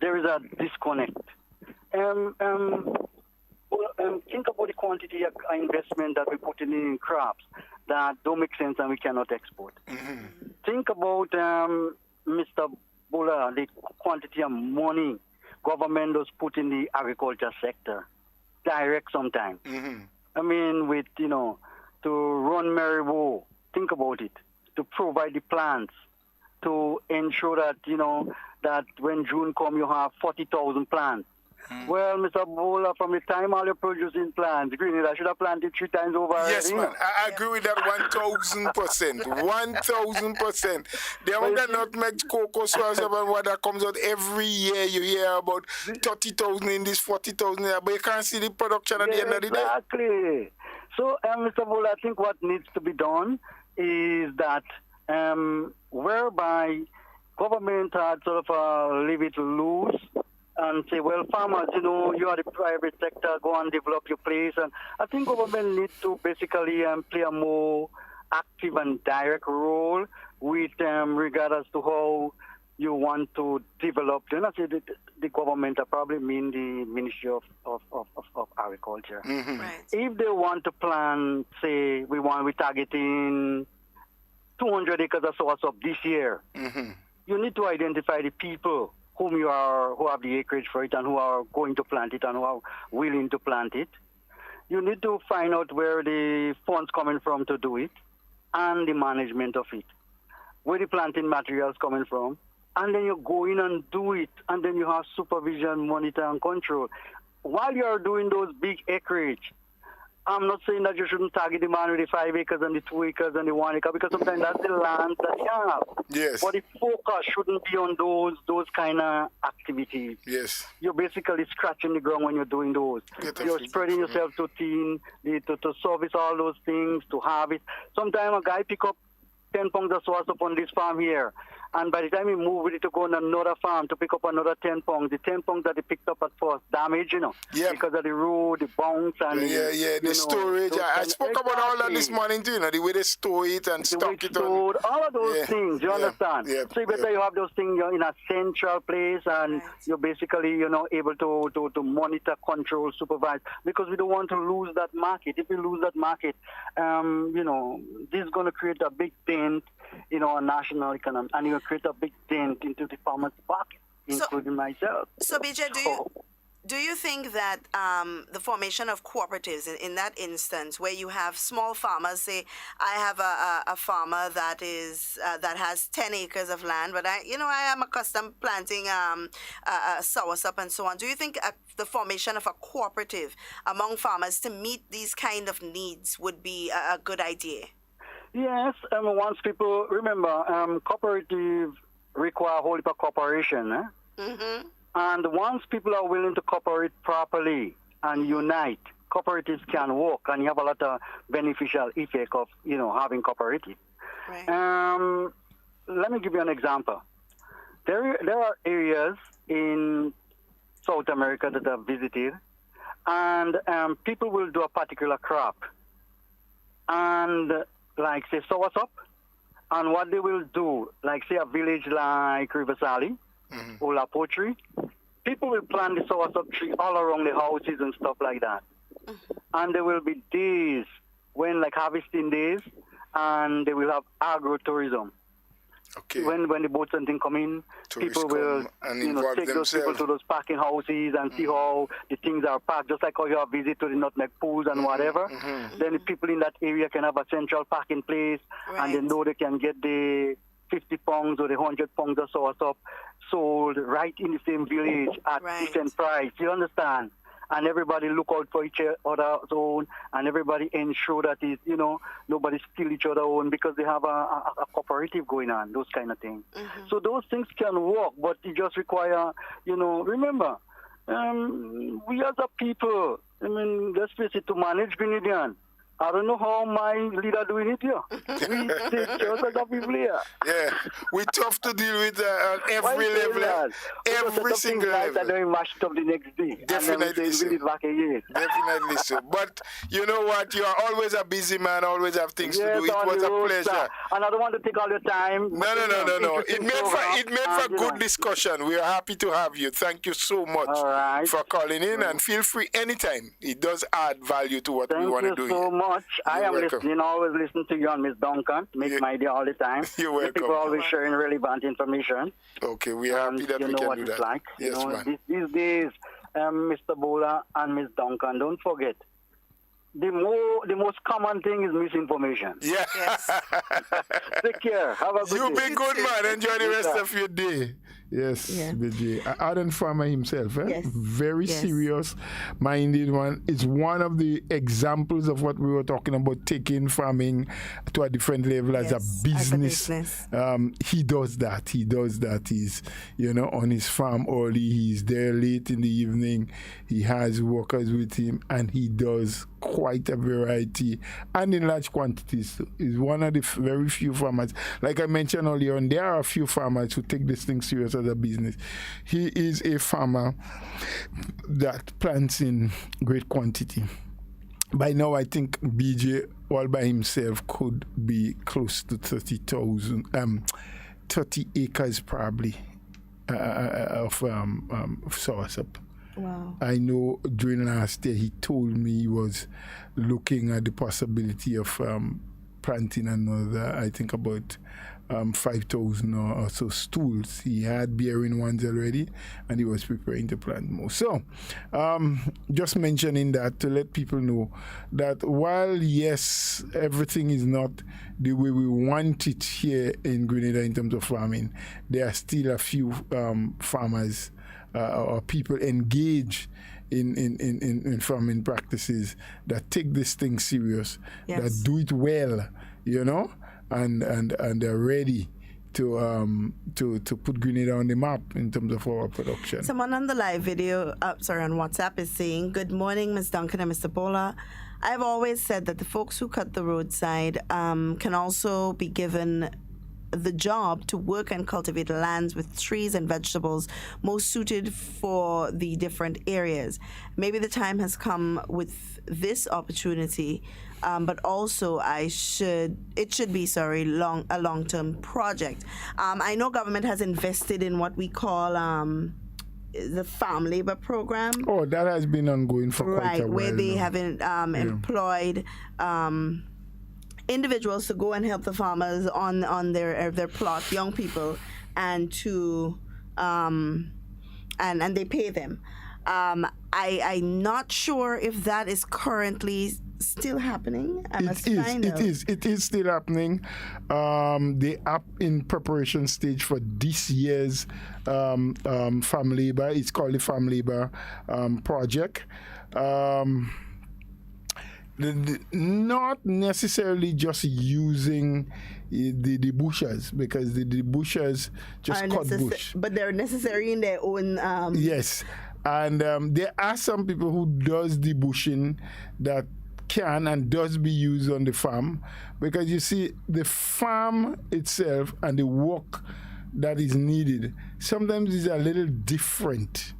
There is a disconnect. Think about the quantity of investment that we put in crops that don't make sense and we cannot export. Mm-hmm. Think about, Mr. Bola, the quantity of money government does put in the agriculture sector, direct sometimes. Mm-hmm. I mean, with, to run Merribo, think about it, to provide the plants, to ensure that, that when June come, you have 40,000 plants. Well, Mr. Bola, from the time all you're producing plants, Grenada should have planted 3 times over. Yes, man. I agree with that 1,000%. 1,000%. The amount of nutmeg, cocoa, soursup, and what that comes out every year, you hear about 30,000 in this, 40,000 there, but you can't see the production at the end of the day. Exactly. So, Mr. Bola, I think what needs to be done is that whereby government had sort of leave it loose and say, well, farmers, you are the private sector, go and develop your place. And I think government needs to basically play a more active and direct role with regard to how you want to develop. I say the government, I probably mean the Ministry of Agriculture. Mm-hmm. Right. If they want to plan, say, we're targeting 200 acres of soursop this year. You need to identify the people who have the acreage for it and who are going to plant it and who are willing to plant it. You need to find out where the funds coming from to do it and the management of it, where the planting materials coming from, and then you go in and do it, and then you have supervision, monitor, and control. While you are doing those big acreage, I'm not saying that you shouldn't target the man with the 5 acres and the 2 acres and the 1 acre, because sometimes that's the land that you have. Yes. But the focus shouldn't be on those kind of activities. Yes. You're basically scratching the ground when you're doing those. You're spreading yourself to thin, to service all those things, to harvest. Sometimes a guy pick up 10 pounds of soursop on this farm here, and by the time he move with it to go on another farm to pick up another 10 pounds, the 10 pounds that he picked up at first damage, because of the road, the bounce, and the storage. I spoke about all that this morning too, the way they store it and stock it on. All of those things, you understand? So you better you have those things in a central place, and you're basically, able to monitor, control, supervise, because we don't want to lose that market. If we lose that market, this is going to create a big dent in our national economy, and it will create a big dent into the farmers' pocket, including myself. So, BJ, do you think that the formation of cooperatives, in that instance, where you have small farmers, say, I have a farmer that has 10 acres of land, but I am accustomed planting soursop and so on. Do you think the formation of a cooperative among farmers to meet these kind of needs would be a good idea? Yes, once people remember, cooperative require a whole heap of cooperation. And once people are willing to cooperate properly and unite, cooperatives can work, and you have a lot of beneficial effect of having cooperative. Right. Let me give you an example. There are areas in South America that I've visited, and people will do a particular crop, and like say soursop, and what they will do, like say a village like Riversali or La Poterie, people will plant the soursop tree all around the houses and stuff like that. And there will be days when like harvesting days, and they will have agro-tourism. Okay. When the boats and things come in, Tourists people will take those people to those packing houses and see how the things are packed, just like how you have visit to the nutmeg pools and whatever. Then the people in that area can have a central packing place, and they know they can get the 50 pounds or the 100 pounds of soursop sold right in the same village at decent price. You understand? And everybody look out for each other's own, and everybody ensure that nobody steal each other's own, because they have a cooperative going on, those kind of things. So those things can work, but it just require, remember, we as a people, let's face it, to manage Grenadian, I don't know how my leader doing it here. We take just as a people here. Yeah, we're tough to deal with on every level. Every single level. And then we mashed up the next day. Definitely so. Definitely so. But you know what? You are always a busy man, always have things to do. It was a pleasure. And I don't want to take all your time. No. It made for good discussion. We are happy to have you. Thank you so much for calling in, and feel free anytime. It does add value to what we want to do. Thank you so much. I am listening, always listening to you and Miss Duncan. Make my day all the time. You're welcome. People always sharing relevant information. Okay, we are happy that we can do that. You know what it's like. Yes, ma'am. These days, Mr. Bowler and Miss Duncan, don't forget, the most common thing is misinformation. Yeah. Yes. Take care. Have a good day. You be good, man. Enjoy the rest of your day. Yes, BJ. Ardent farmer himself, Yes. Very serious-minded one. It's one of the examples of what we were talking about, taking farming to a different level as a business. He does that. He's, on his farm early. He's there late in the evening. He has workers with him, and he does quite a variety and in large quantities. He's one of the very few farmers. Like I mentioned earlier on, there are a few farmers who take this thing serious as a business. He is a farmer that plants in great quantity. By now, I think BJ all by himself could be close to 30 acres probably of soursop. Wow. I know during last year he told me he was looking at the possibility of planting another, I think about 5,000 or so stools. He had bearing ones already, and he was preparing to plant more. So, just mentioning that to let people know that while, yes, everything is not the way we want it here in Grenada in terms of farming, there are still a few farmers or people engaged in farming practices that take this thing serious, that do it well, you know, and they're ready to put Grenada on the map in terms of our production. Someone on the live video, on WhatsApp is saying, "Good morning, Ms. Duncan and Mr. Bola. I've always said that the folks who cut the roadside can also be given the job to work and cultivate lands with trees and vegetables most suited for the different areas. Maybe the time has come with this opportunity, but also it should be a long-term project. I know government has invested in what we call the farm labor program. Oh, that has been ongoing for quite a while. Where they now. have employed individuals to go and help the farmers on their plot, young people, and to and they pay them. I'm not sure if that is currently still happening. It is still happening. They are in preparation stage for this year's farm labor. It's called the farm labor project. Not necessarily just using the bushes, because the bushes just cut bush. But they're necessary in their own... Yes. And there are some people who does the bushing that can and does be used on the farm, because you see the farm itself and the work that is needed sometimes is a little different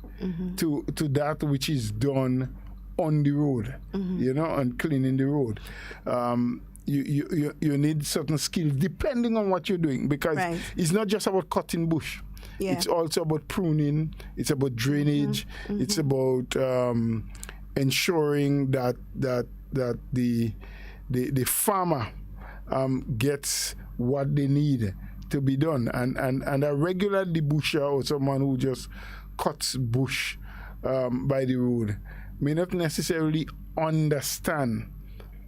to that which is done on the road, you know, and cleaning the road. You need certain skills depending on what you're doing, because it's not just about cutting bush. Yeah. It's also about pruning. It's about drainage. It's about ensuring that the farmer gets what they need to be done. And a regular debusher or someone who just cuts bush by the road may not necessarily understand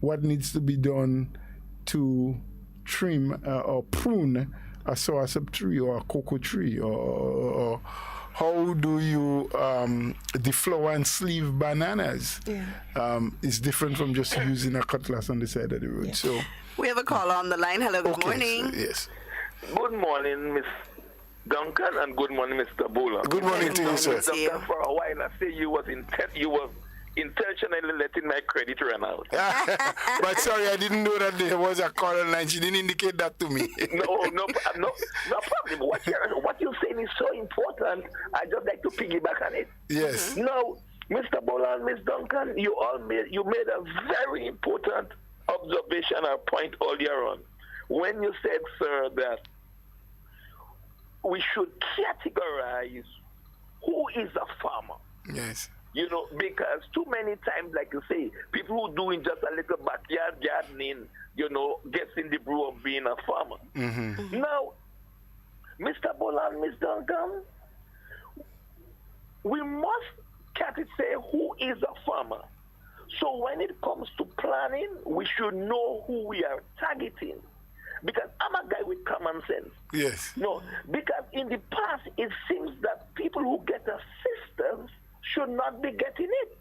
what needs to be done to trim or prune a soursop tree or a cocoa tree, or how do you deflower and sleeve bananas. It's different from just using a cutlass on the side of the road. So we have a caller on the line. Hello, good morning. So, yes. Good morning, Miss Duncan, and good morning, Mr. Bola. Good morning to you, sir. Duncan, for a while, I say you was intentionally letting my credit run out. But sorry, I didn't know that there was a call online. She didn't indicate that to me. No problem. What you're saying is so important. I just like to piggyback on it. Yes. Now, Mr. Bola and Miss Duncan, you made a very important observation or point earlier on when you said, sir, that we should categorize who is a farmer. Yes. You know, because too many times, like you say, people who doing just a little backyard gardening, you know, gets in the brew of being a farmer. Now, Mr. Bola and Miss Duncan, we must say who is a farmer. So when it comes to planning, we should know who we are targeting. Because I'm a guy with common sense. Yes. No, because in the past, it seems that people who get assistance should not be getting it.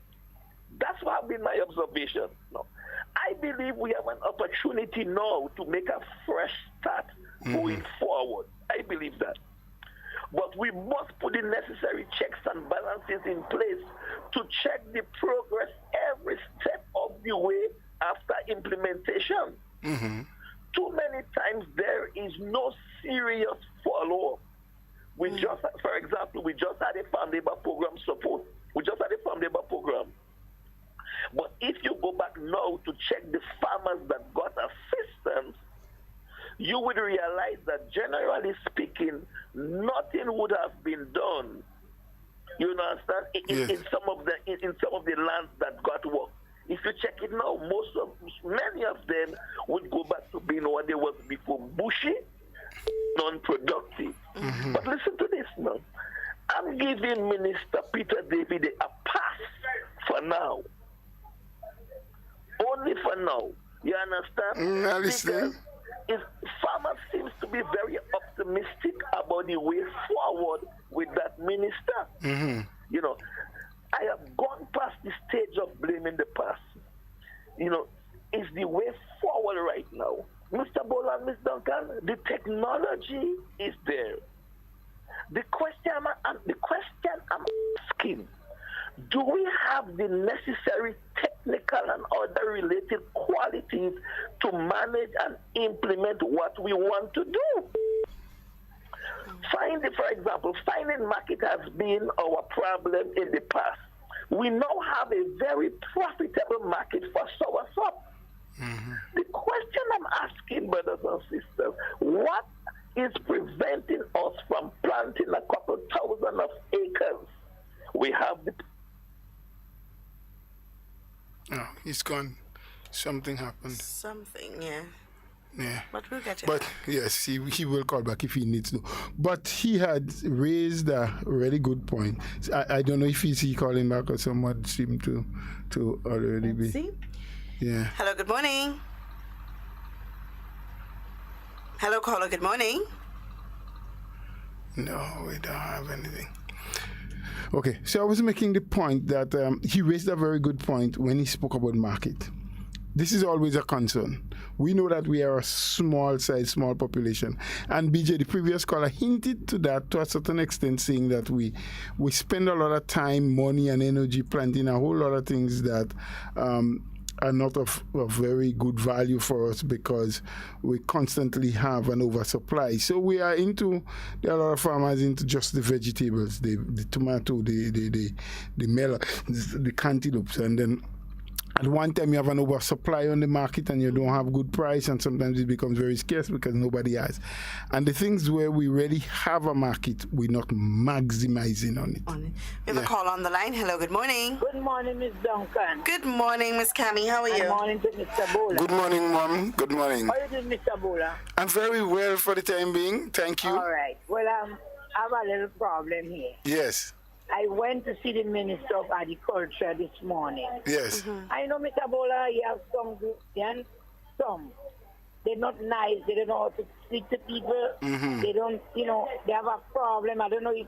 That's what has been my observation. No, I believe we have an opportunity now to make a fresh start going forward. I believe that. But we must put the necessary checks and balances in place to check the progress every step of the way after implementation. Too many times there is no serious follow-up. For example, we just had a farm labor program support. We just had a farm labor program. But if you go back now to check the farmers that got assistance, you would realize that generally speaking, nothing would have been done. You understand? In some of the lands that got work. if you check it now, many of them would go back to being what they was before, bushy, non-productive. But listen to this now. I'm giving Minister Peter David a pass for now. Only for now. You understand? Listening. Because farmers seems to be very optimistic about the way forward with that minister. You know, I have gone past the stage of blaming the past. You know, it's the way forward right now. Mr. Bola and Ms. Duncan, the technology is there. The question I'm asking, do we have the necessary technical and other related qualities to manage and implement what we want to do? For example, finding market has been our problem in the past. We now have a very profitable market for soursop. The question I'm asking, brothers and sisters, what is preventing us from planting a couple thousand of acres? We have the... Oh, he's gone. Something happened. Something, yeah. Yeah. But we'll get you. But yes, he will call back if he needs to. But he had raised a really good point. I don't know if he calling back or someone seemed to already be. See? Yeah. Hello, good morning. Hello, caller, good morning. No, we don't have anything. Okay, so I was making the point that he raised a very good point when he spoke about market. This is always a concern. We know that we are a small size, small population. And BJ, the previous caller, hinted to that to a certain extent, saying that we spend a lot of time, money, and energy planting a whole lot of things that are not of very good value for us because we constantly have an oversupply. So we are there are a lot of farmers into just the vegetables, the tomato, the melon, the cantaloupes, and then at one time you have an oversupply on the market and you don't have good price, and sometimes it becomes very scarce because nobody has. And the things where we really have a market, we're not maximizing on it. We have a call on the line. Hello, good morning. Good morning, Miss Duncan. Good morning, Miss Cammy. How are you? Good morning to Mr. Bola. Good morning, Mom. Good morning. How are you doing, Mr. Bola? I'm very well for the time being. Thank you. All right. Well, I have a little problem here. Yes. I went to see the Minister of Agriculture this morning. Yes. I know, Mr. Bola, you have some good and some. They're not nice. They don't know how to speak to people. They don't, they have a problem. I don't know if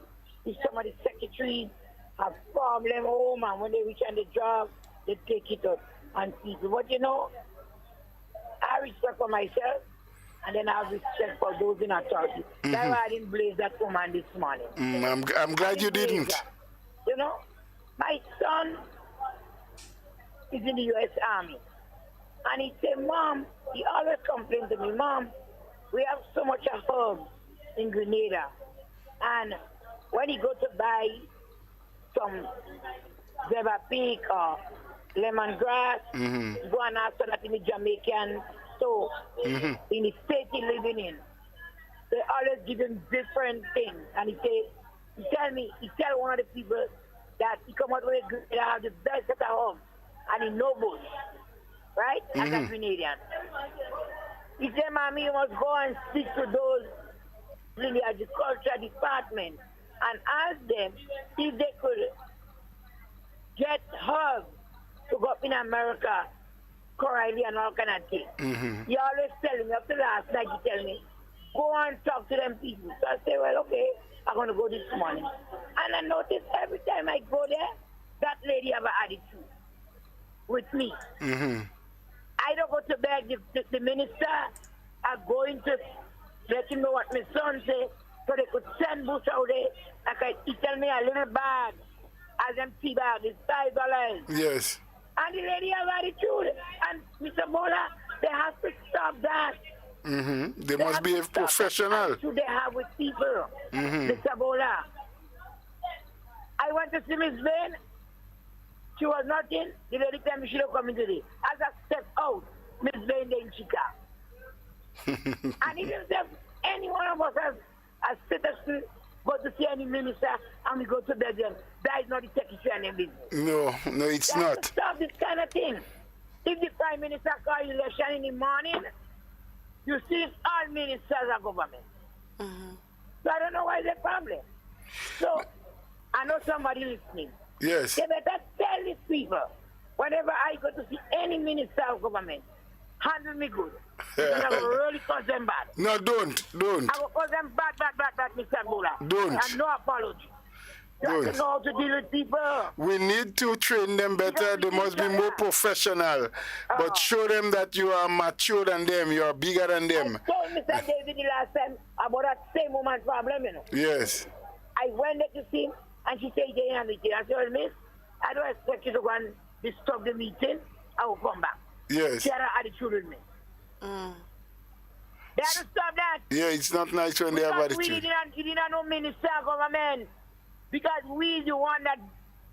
some of the secretaries have problem home, and when they reach on the job, they take it up on people. But, I respect for myself, and then I have respect for those in authority. That's why I didn't blaze that woman this morning. I'm glad you didn't. My son is in the U.S. Army. And he said, Mom, he always complains to me, Mom, we have so much of herbs in Grenada. And when he go to buy some zebra pig or lemongrass, he go and ask for that in the Jamaican store, in the state he living in. They always give him different things. And he tell one of the people that he come out with the best at home, and he know both, right? As a Grenadian. He said, Mommy, you must go and speak to those in the agriculture department and ask them if they could get herbs to go up in America, Carriacou and all kind of things. He always tell me, up to last night he tell me, go and talk to them people. So I say, well, okay, I'm going to go this morning. And I notice every time I go there, that lady have an attitude with me. I don't go to beg the minister. I'm going to let him know what my son say, so they could send boots out there. He tell me a little bag, as empty bag, it's $5. Yes. And the lady have attitude. And Mr. Bola, they have to stop that. They must be a professional. What they have with people, Mr. Bola. I went to see Miss Vane. She was not in. The lady told me she don't come in today. As I step out, Miss Vane in Chicago. And even if any one of us has a citizen go to see any minister and we go to bed, that is not the secretary and business. No, it's not. To stop this kind of thing. If the Prime Minister call election in the morning, you see all ministers of government. So I don't know why it's a problem. So I know somebody listening. Yes. They better tell these people, whenever I go to see any minister of government, handle me good. Because I will really cause them bad. No, don't. I will cause them bad, Mr. Bula. Don't. And no apology. You have to know how to deal with people. We need to train them better. They must be more professional. But show them that you are mature than them. You are bigger than them. I told Mr. David the last time about that same woman problem, you know. Yes. I went there to see him, and she said, "You're in a meeting." I said, "Miss, I don't expect you to go and disturb the meeting. I will come back." Yes. She had an attitude with me. They had to stop that. Yeah, it's not nice when they have Because attitude. we didn't know minister of government. Because we the one that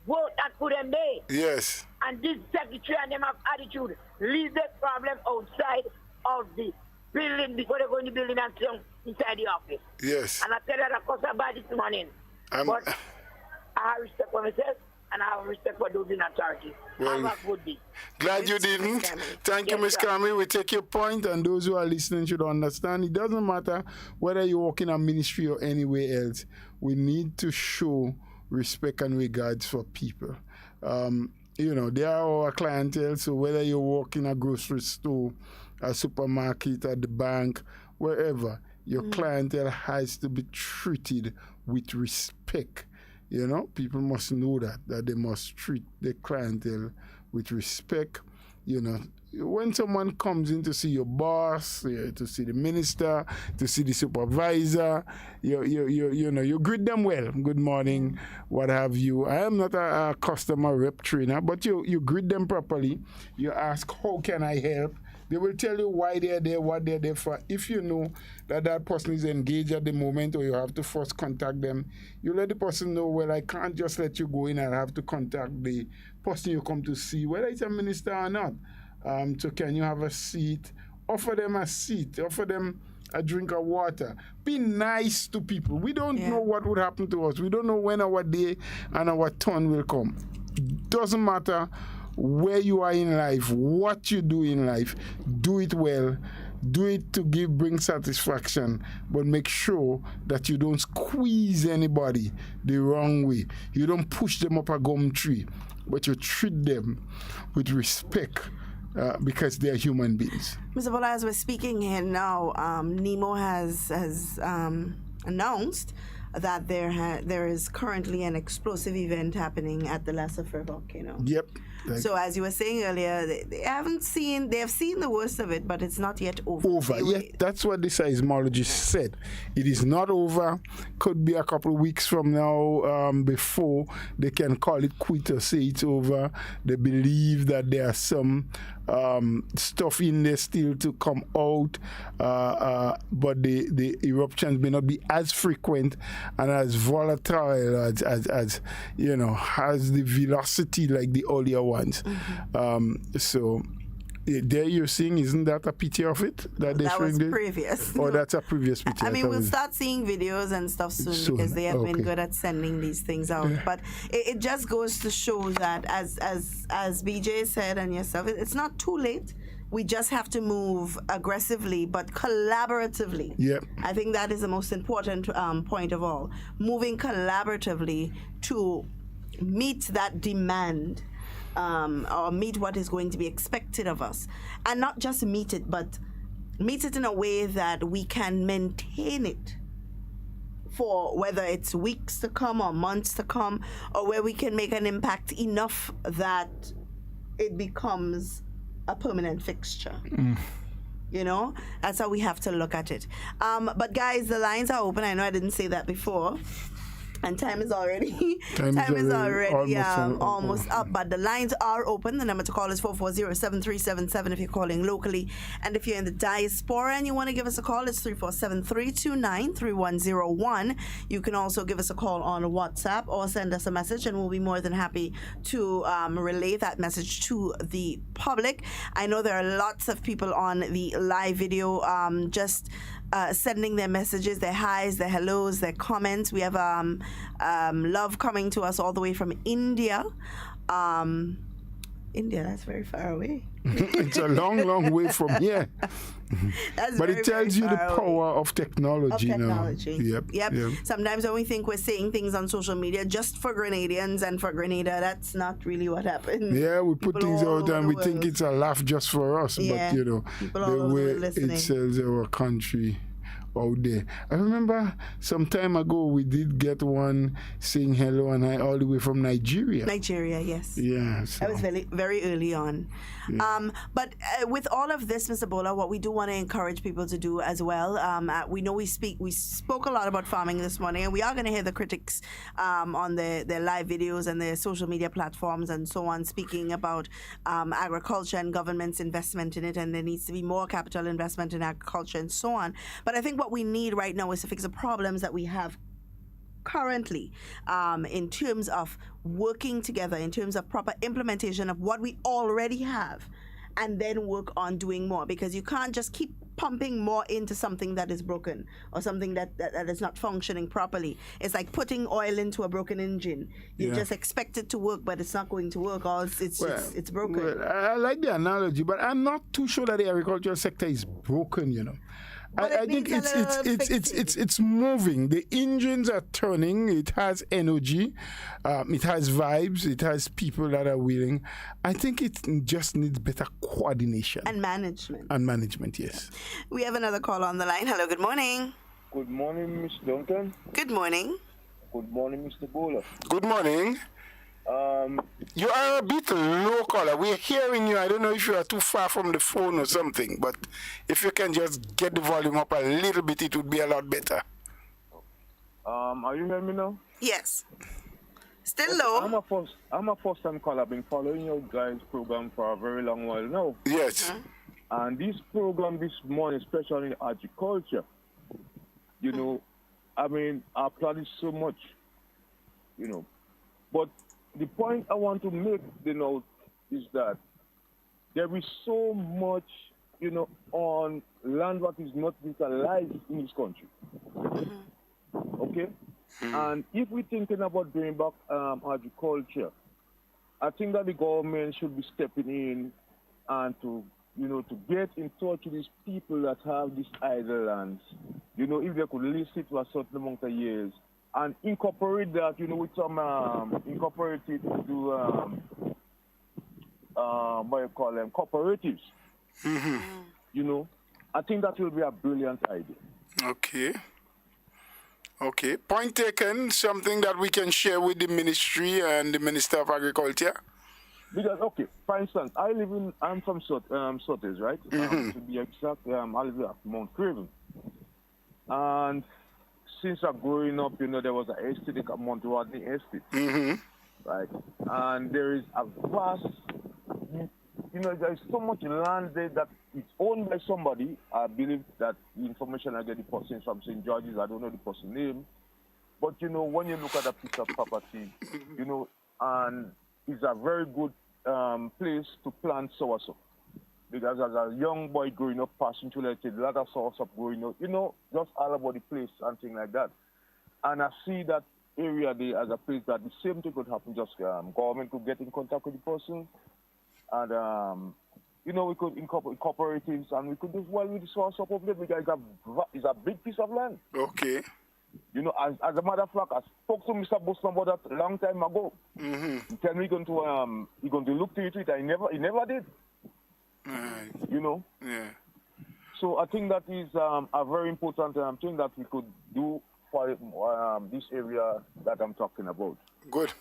vote and put them there. Yes. And this secretary and them have attitude. Leave the problem outside of the building before they go in the building and come inside the office. Yes. And I tell you that cost about this morning. But I have respect for myself and I have respect for those in authority. Well, have a good day. Glad you didn't. Thank you, Ms. Kami. We take your point, and those who are listening should understand. It doesn't matter whether you work in a ministry or anywhere else. We need to show respect and regards for people. They are our clientele, so whether you work in a grocery store, a supermarket, at the bank, wherever, your clientele has to be treated with respect. People must know that they must treat their clientele with respect. When someone comes in to see your boss, to see the minister, to see the supervisor, you greet them well. Good morning, what have you. I am not a customer rep trainer, but you greet them properly. You ask, how can I help? They will tell you why they're there, what they're there for. If you know that person is engaged at the moment, or you have to first contact them, you let the person know, well, I can't just let you go in and have to contact the person you come to see, whether it's a minister or not. So can you have a seat? Offer them a seat. Offer them a drink of water. Be nice to people. We don't know what would happen to us. We don't know when our day and our turn will come. Doesn't matter where you are in life, what you do in life, do it well, do it to bring satisfaction, but make sure that you don't squeeze anybody the wrong way. You don't push them up a gum tree, but you treat them with respect because they are human beings. Mr. Bola, as we're speaking here now, NEMO has announced that there is currently an explosive event happening at the Lassafre volcano. Yep. So as you were saying earlier, they have seen the worst of it, but it's not yet over. Yeah, that's what the seismologist said. It is not over. Could be a couple of weeks from now before they can call it quits or say it's over. They believe that there are some stuff in there still to come out, but the eruptions may not be as frequent and as volatile as has the velocity like the earlier ones. So there you're seeing, isn't that a picture of it that they're showing there? Previous. Oh, that's a previous picture. I mean, we'll start seeing videos and stuff soon because they have been good at sending these things out. But it just goes to show that, as BJ said and yourself, it's not too late. We just have to move aggressively, but collaboratively. Yep. I think that is the most important point of all. Moving collaboratively to meet that demand. Or meet what is going to be expected of us. And not just meet it, but meet it in a way that we can maintain it for whether it's weeks to come or months to come, or where we can make an impact enough that it becomes a permanent fixture. That's how we have to look at it. But guys, the lines are open. I know I didn't say that before. And time is already almost up. But the lines are open. The number to call is 440-7377 if you're calling locally. And if you're in the diaspora and you want to give us a call, it's 347-329-3101. You can also give us a call on WhatsApp or send us a message, and we'll be more than happy to relay that message to the public. I know there are lots of people on the live video sending their messages, their highs, their hellos, their comments. We have love coming to us all the way from India. India, that's very far away. It's a long, long way from here. That's But very, it tells very you the far away. power of technology. Of technology. Yep. Sometimes when we think we're saying things on social media just for Grenadians and for Grenada, that's not really what happens. Yeah, we put People things all out over and the we think world. it's a laugh just for us. Yeah. But, People all the over the way world listening. it sells our country out there. I remember some time ago we did get one saying hello and I all the way from Nigeria. Nigeria, yes. Yeah. So. That was very, very early on. But with all of this, Mr. Bola, what we do want to encourage people to do as well, we know we spoke a lot about farming this morning, and we are going to hear the critics on their live videos and their social media platforms and so on, speaking about agriculture and government's investment in it, and there needs to be more capital investment in agriculture and so on. But I think what we need right now is to fix the problems that we have currently in terms of working together, in terms of proper implementation of what we already have, and then work on doing more, because you can't just keep pumping more into something that is broken or something that is not functioning properly. It's like putting oil into a broken engine. You just expect it to work, but it's not going to work, or it's broken. Well, I like the analogy, but I'm not too sure that the agricultural sector is broken, I think it's moving. The engines are turning. It has energy. It has vibes. It has people that are willing. I think it just needs better coordination. And management. And management, yes. We have another call on the line. Hello, good morning. Good morning, Miss Duncan. Good morning. Good morning, Mr. Bowler. Good morning. You are a bit low caller. We're hearing you. I don't know if you are too far from the phone or something, but if you can just get the volume up a little bit, it would be a lot better. Are you hearing me now? Yes. Still low. I'm a first time caller. I've been following your guys' program for a very long while now. Yes. And this program this morning, especially in agriculture, I applaud it so much, But the point I want to make, is that there is so much, on land that is not utilized in this country. Okay? And if we're thinking about bringing back agriculture, I think that the government should be stepping in and to get in touch with these people that have these idle lands. If they could list it for a certain amount of years, and incorporate that, with some, incorporate it to, cooperatives. I think that will be a brilliant idea. Okay. Point taken, something that we can share with the ministry and the Minister of Agriculture. Because, for instance, I'm from Sotters, right? To be exact, I live at Mount Craven. And since I'm growing up, there was an estate at Mount Rodney Estate, right? And there is a vast, there is so much land there that it's owned by somebody. I believe that the information I get the person from St. George's, I don't know the person's name. But, when you look at a piece of property, and it's a very good place to plant soursop. Because as a young boy growing up, passing through a lot of soursop growing up, just all about the place and things like that. And I see that area there as a place that the same thing could happen, just government could get in contact with the person. And, we could incorporate cooperatives and we could do well with the soursop of it because it's a big piece of land. Okay. As a matter of fact, I spoke to Mr. Boston about that a long time ago. He told me he's going to look to it. He never did. Yeah. So I think that is a very important thing that we could do for this area that I'm talking about. Good.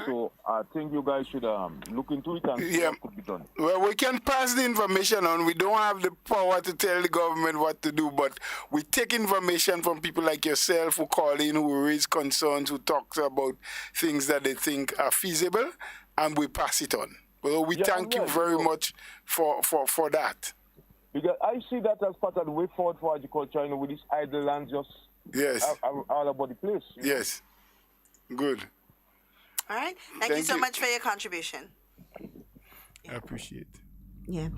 So I think you guys should look into it and see what could be done. Well, we can pass the information on. We don't have the power to tell the government what to do, but we take information from people like yourself who call in, who raise concerns, who talk about things that they think are feasible, and we pass it on. Well, we thank you very much for that. Because I see that as part of the way forward for agriculture, with this idle land just all about the place. Yes. Good. All right. Thank you so much for your contribution. I appreciate it. Yeah.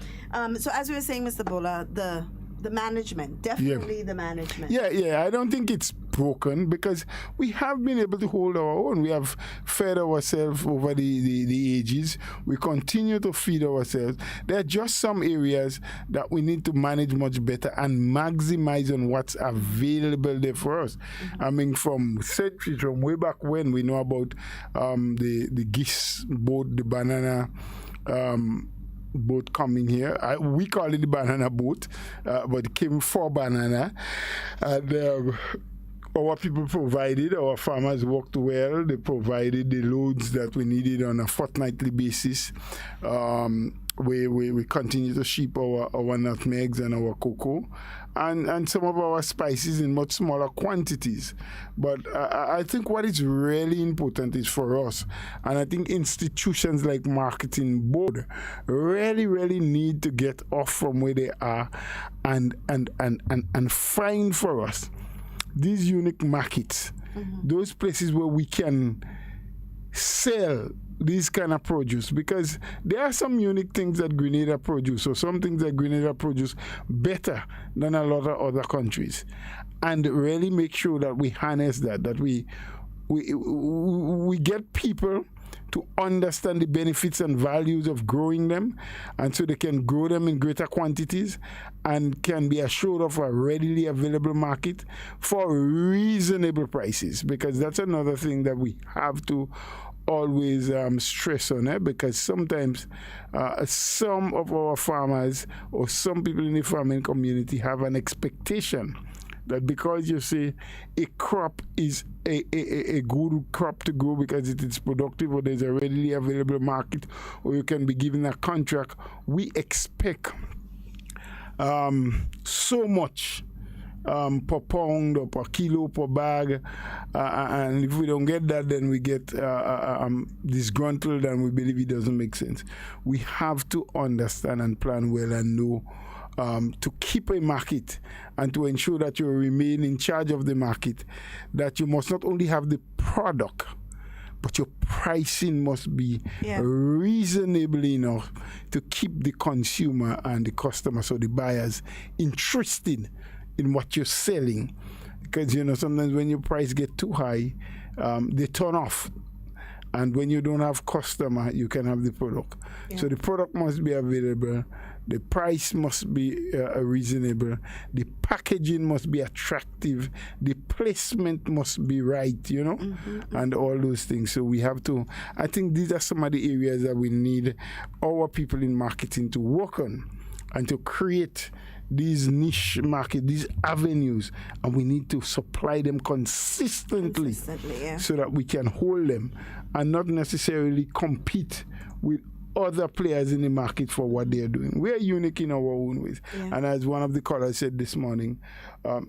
So as we were saying, Mr. Bola, the the management, definitely the management. Yeah. I don't think it's broken because we have been able to hold our own. We have fed ourselves over the ages. We continue to feed ourselves. There are just some areas that we need to manage much better and maximize on what's available there for us. I mean, from centuries, from way back when, we know about the geese boat, the banana boat coming here. We call it the banana boat, but it came for banana. And our people provided, our farmers worked well. They provided the loads that we needed on a fortnightly basis. We continue to ship our nutmegs and our cocoa and some of our spices in much smaller quantities. But I think what is really important is for us, and I think institutions like Marketing Board really need to get off from where they are and find for us these unique markets, those places where we can sell these kind of produce, because there are some unique things that Grenada produce, or some things that Grenada produce better than a lot of other countries, and really make sure that we harness that we get people to understand the benefits and values of growing them, and so they can grow them in greater quantities and can be assured of a readily available market for reasonable prices, because that's another thing that we have to always stress on it, because sometimes some of our farmers or some people in the farming community have an expectation that because you say a crop is a good crop to grow because it is productive, or there's a readily available market, or you can be given a contract, we expect so much per pound or per kilo, per bag, and if we don't get that, then we get disgruntled and we believe it doesn't make sense. We have to understand and plan well and know to keep a market and to ensure that you remain in charge of the market, that you must not only have the product, but your pricing must be reasonable enough to keep the consumer and the customer, so the buyers, interested in what you're selling. Because, sometimes when your price get too high, they turn off. And when you don't have customer, you can have the product. So the product must be available. The price must be reasonable. The packaging must be attractive. The placement must be right, and all those things. So we have to, I think these are some of the areas that we need our people in marketing to work on and to create these niche market, these avenues, and we need to supply them consistently so that we can hold them and not necessarily compete with other players in the market for what they are doing. We are unique in our own ways. And as one of the callers said this morning,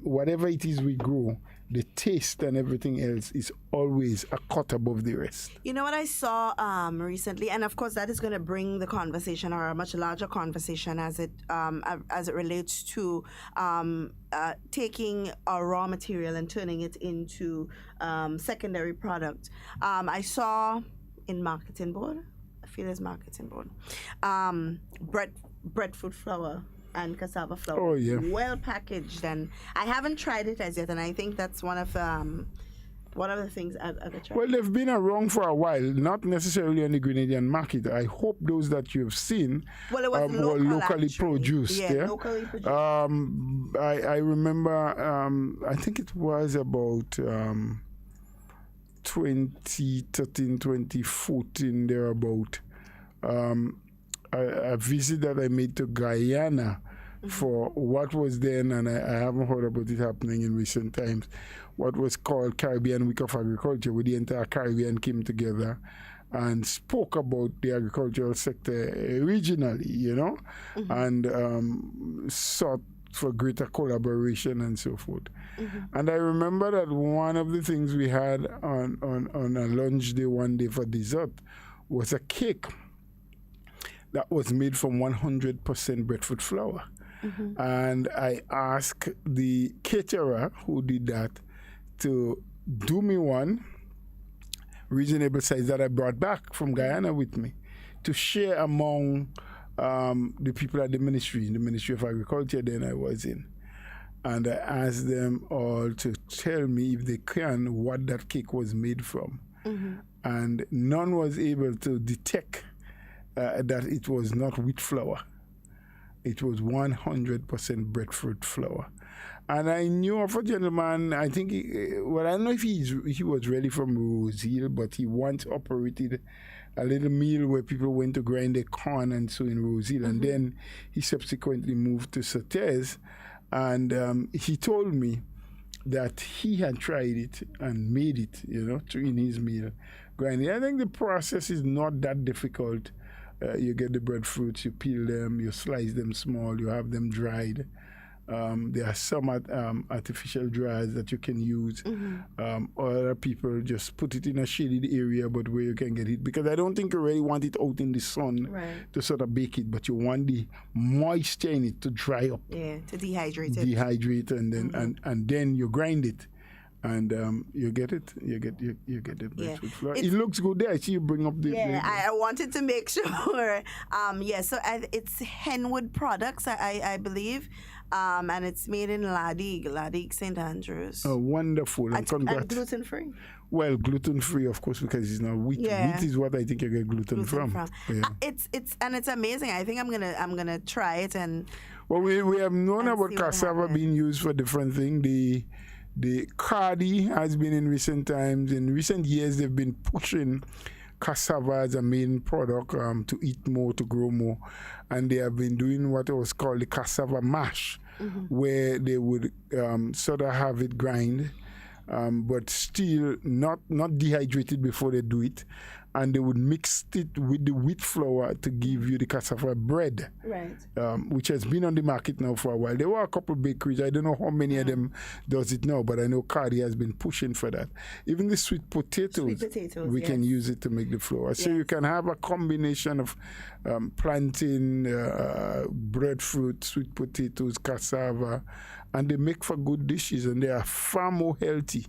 whatever it is we grow, the taste and everything else is always a cut above the rest. You know what I saw recently, and of course that is going to bring the conversation, or a much larger conversation, as it relates to taking a raw material and turning it into secondary product. I saw in Marketing Board, I feel it's Marketing Board, breadfruit flour and cassava flour, well packaged, and I haven't tried it as yet, and I think that's one of the things I've tried. Well, they've been around for a while, not necessarily on the Grenadian market. I hope those that you've seen it was were locally produced. Locally produced. I remember, I think it was about 2013, 2014, thereabout. A visit that I made to Guyana for what was then, and I haven't heard about it happening in recent times, what was called Caribbean Week of Agriculture, where the entire Caribbean came together and spoke about the agricultural sector regionally, and sought for greater collaboration and so forth. And I remember that one of the things we had on a lunch day one day for dessert was a cake that was made from 100% breadfruit flour. And I asked the caterer who did that to do me one reasonable size that I brought back from Guyana with me to share among the people at the Ministry of Agriculture then I was in. And I asked them all to tell me if they can what that cake was made from. And none was able to detect that it was not wheat flour. It was 100% breadfruit flour. And I knew of a gentleman, I think, I don't know if he was really from Rose Hill, but he once operated a little mill where people went to grind their corn and so in Rose Hill. And then he subsequently moved to Sautez. And he told me that he had tried it and made it, in his mill grinding. I think the process is not that difficult. You get the breadfruits, you peel them, you slice them small, you have them dried. There are some artificial dryers that you can use. Other people just put it in a shaded area, but where you can get it. Because I don't think you really want it out in the sun to sort of bake it, but you want the moisture in it to dry up. Yeah, to dehydrate it. Dehydrate, and then and then you grind it. And you get it. You get the breadfruit flour. It looks good there. I see you bring up the. Yeah, I wanted to make sure. So it's Henwood Products, I believe, and it's made in Ladig, St. Andrews. Oh, wonderful! And congrats. And gluten free. Well, gluten free, of course, because it's not wheat. Yeah. Wheat is what I think you get gluten from. Yeah. It's amazing. I think I'm gonna try it and. Well, we have known about cassava being used for different things. The Cardi has been in recent times. In recent years, they've been pushing cassava as a main product to eat more, to grow more. And they have been doing what was called the cassava mash, where they would sort of have it grind, but still not dehydrated before they do it. And they would mix it with the wheat flour to give you the cassava bread, which has been on the market now for a while. There were a couple of bakeries. I don't know how many of them does it now, but I know Cardi has been pushing for that. Even the sweet potatoes we can use it to make the flour. So you can have a combination of plantain, breadfruit, sweet potatoes, cassava, and they make for good dishes, and they are far more healthy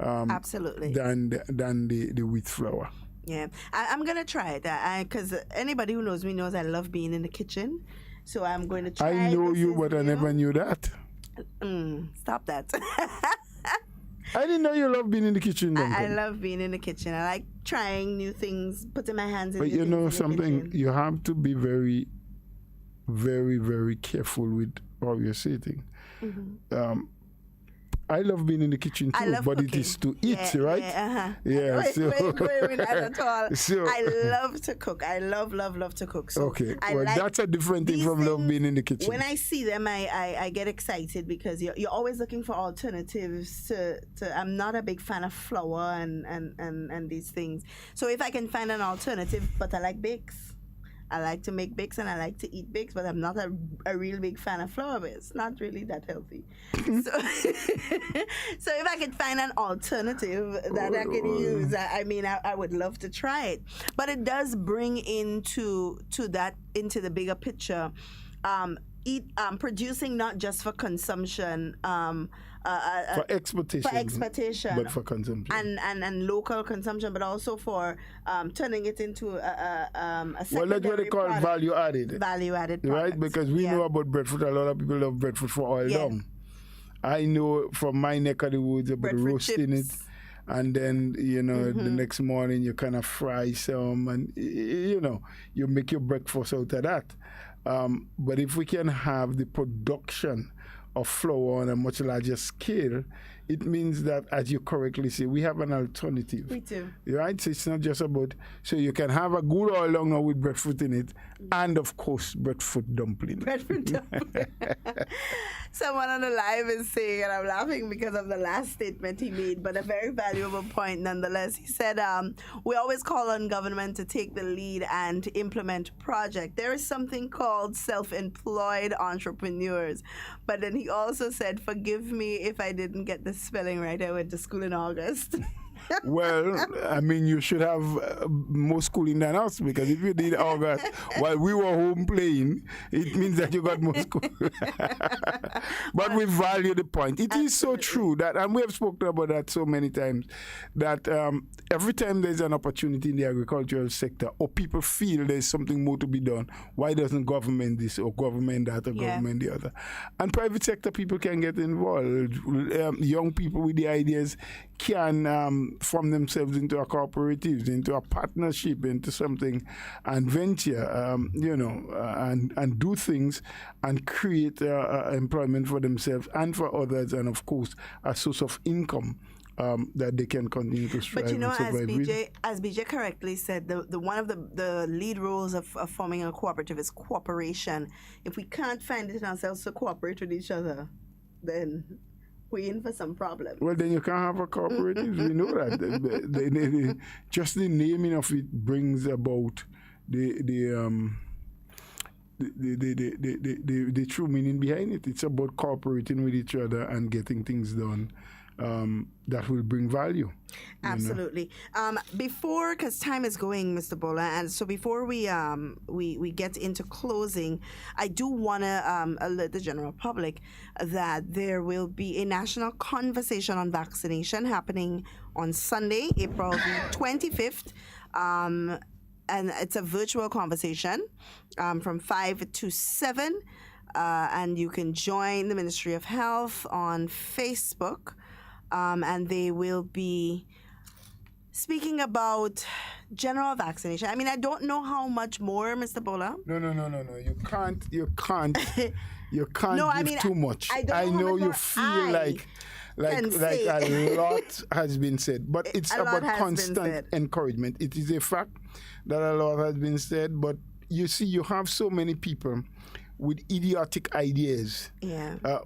absolutely than the wheat flour. Yeah, I'm going to try it because anybody who knows me knows I love being in the kitchen. So I'm going to try it. I know you, but I never knew that. Stop that. I didn't know you love being in the kitchen. I love being in the kitchen. I like trying new things, putting my hands in. But you know something, you have to be very, very, very careful with how you're sitting. I love being in the kitchen too, but cooking. It is to eat, right? Yeah. So with that at all. So, I love to cook. I love to cook. So okay, that's a different thing from love being in the kitchen. When I see them, I get excited because you're always looking for alternatives to I'm not a big fan of flour and these things. So if I can find an alternative, but I like bakes. I like to make bakes and I like to eat bakes, but I'm not a real big fan of flour. It's not really that healthy. So if I could find an alternative that I could use, I would love to try it. But it does bring into the bigger picture, producing not just for consumption, for exportation, but for consumption and local consumption, but also for turning it into a well, that's what they call value added products. Right, because we know about breadfruit. A lot of people love breadfruit for all long. I know from my neck of the woods about roasting it, and then the next morning you kind of fry some, and you make your breakfast out of that. But if we can have the production of flour on a much larger scale, it means that, as you correctly say, we have an alternative. We do. Right? So it's not just about, so you can have a good all along now with breadfruit in it, and of course, breadfruit dumpling. Breadfruit dumpling. Someone on the live is saying, and I'm laughing because of the last statement he made, but a very valuable point nonetheless. He said, we always call on government to take the lead and to implement projects. There is something called self-employed entrepreneurs. But then he also said, forgive me if I didn't get the spelling right. I went to school in August. Well, I mean, you should have more schooling than us, because if you did August while we were home playing, it means that you got more school. But we value the point. It is so true that, and we have spoken about that so many times, that every time there's an opportunity in the agricultural sector, or people feel there's something more to be done, why doesn't government this or government that or government the other? And private sector people can get involved. Young people with the ideas can form themselves into a cooperative, into a partnership, into something, and venture, and do things and create employment for themselves and for others, and of course a source of income that they can continue to strive. But you know, and survive as BJ correctly said, the one of the lead roles of forming a cooperative is cooperation. If we can't find it in ourselves to cooperate with each other, then we're in for some problems. Well, then you can't have a cooperative. We know that. Just the naming of it brings about the true meaning behind it. It's about cooperating with each other and getting things done that will bring value. Absolutely. Before, because time is going, Mr. Bola, and so before we get into closing, I do want to alert the general public that there will be a national conversation on vaccination happening on Sunday, April the 25th. And it's a virtual conversation from 5 to 7. And you can join the Ministry of Health on Facebook. And they will be speaking about general vaccination. I mean, I don't know how much more, Mr. Bola. No. You can't No, I give mean, too much. I know you more feel like a lot has been said, but it's about constant encouragement. It is a fact that a lot has been said, but you see, you have so many people with idiotic ideas,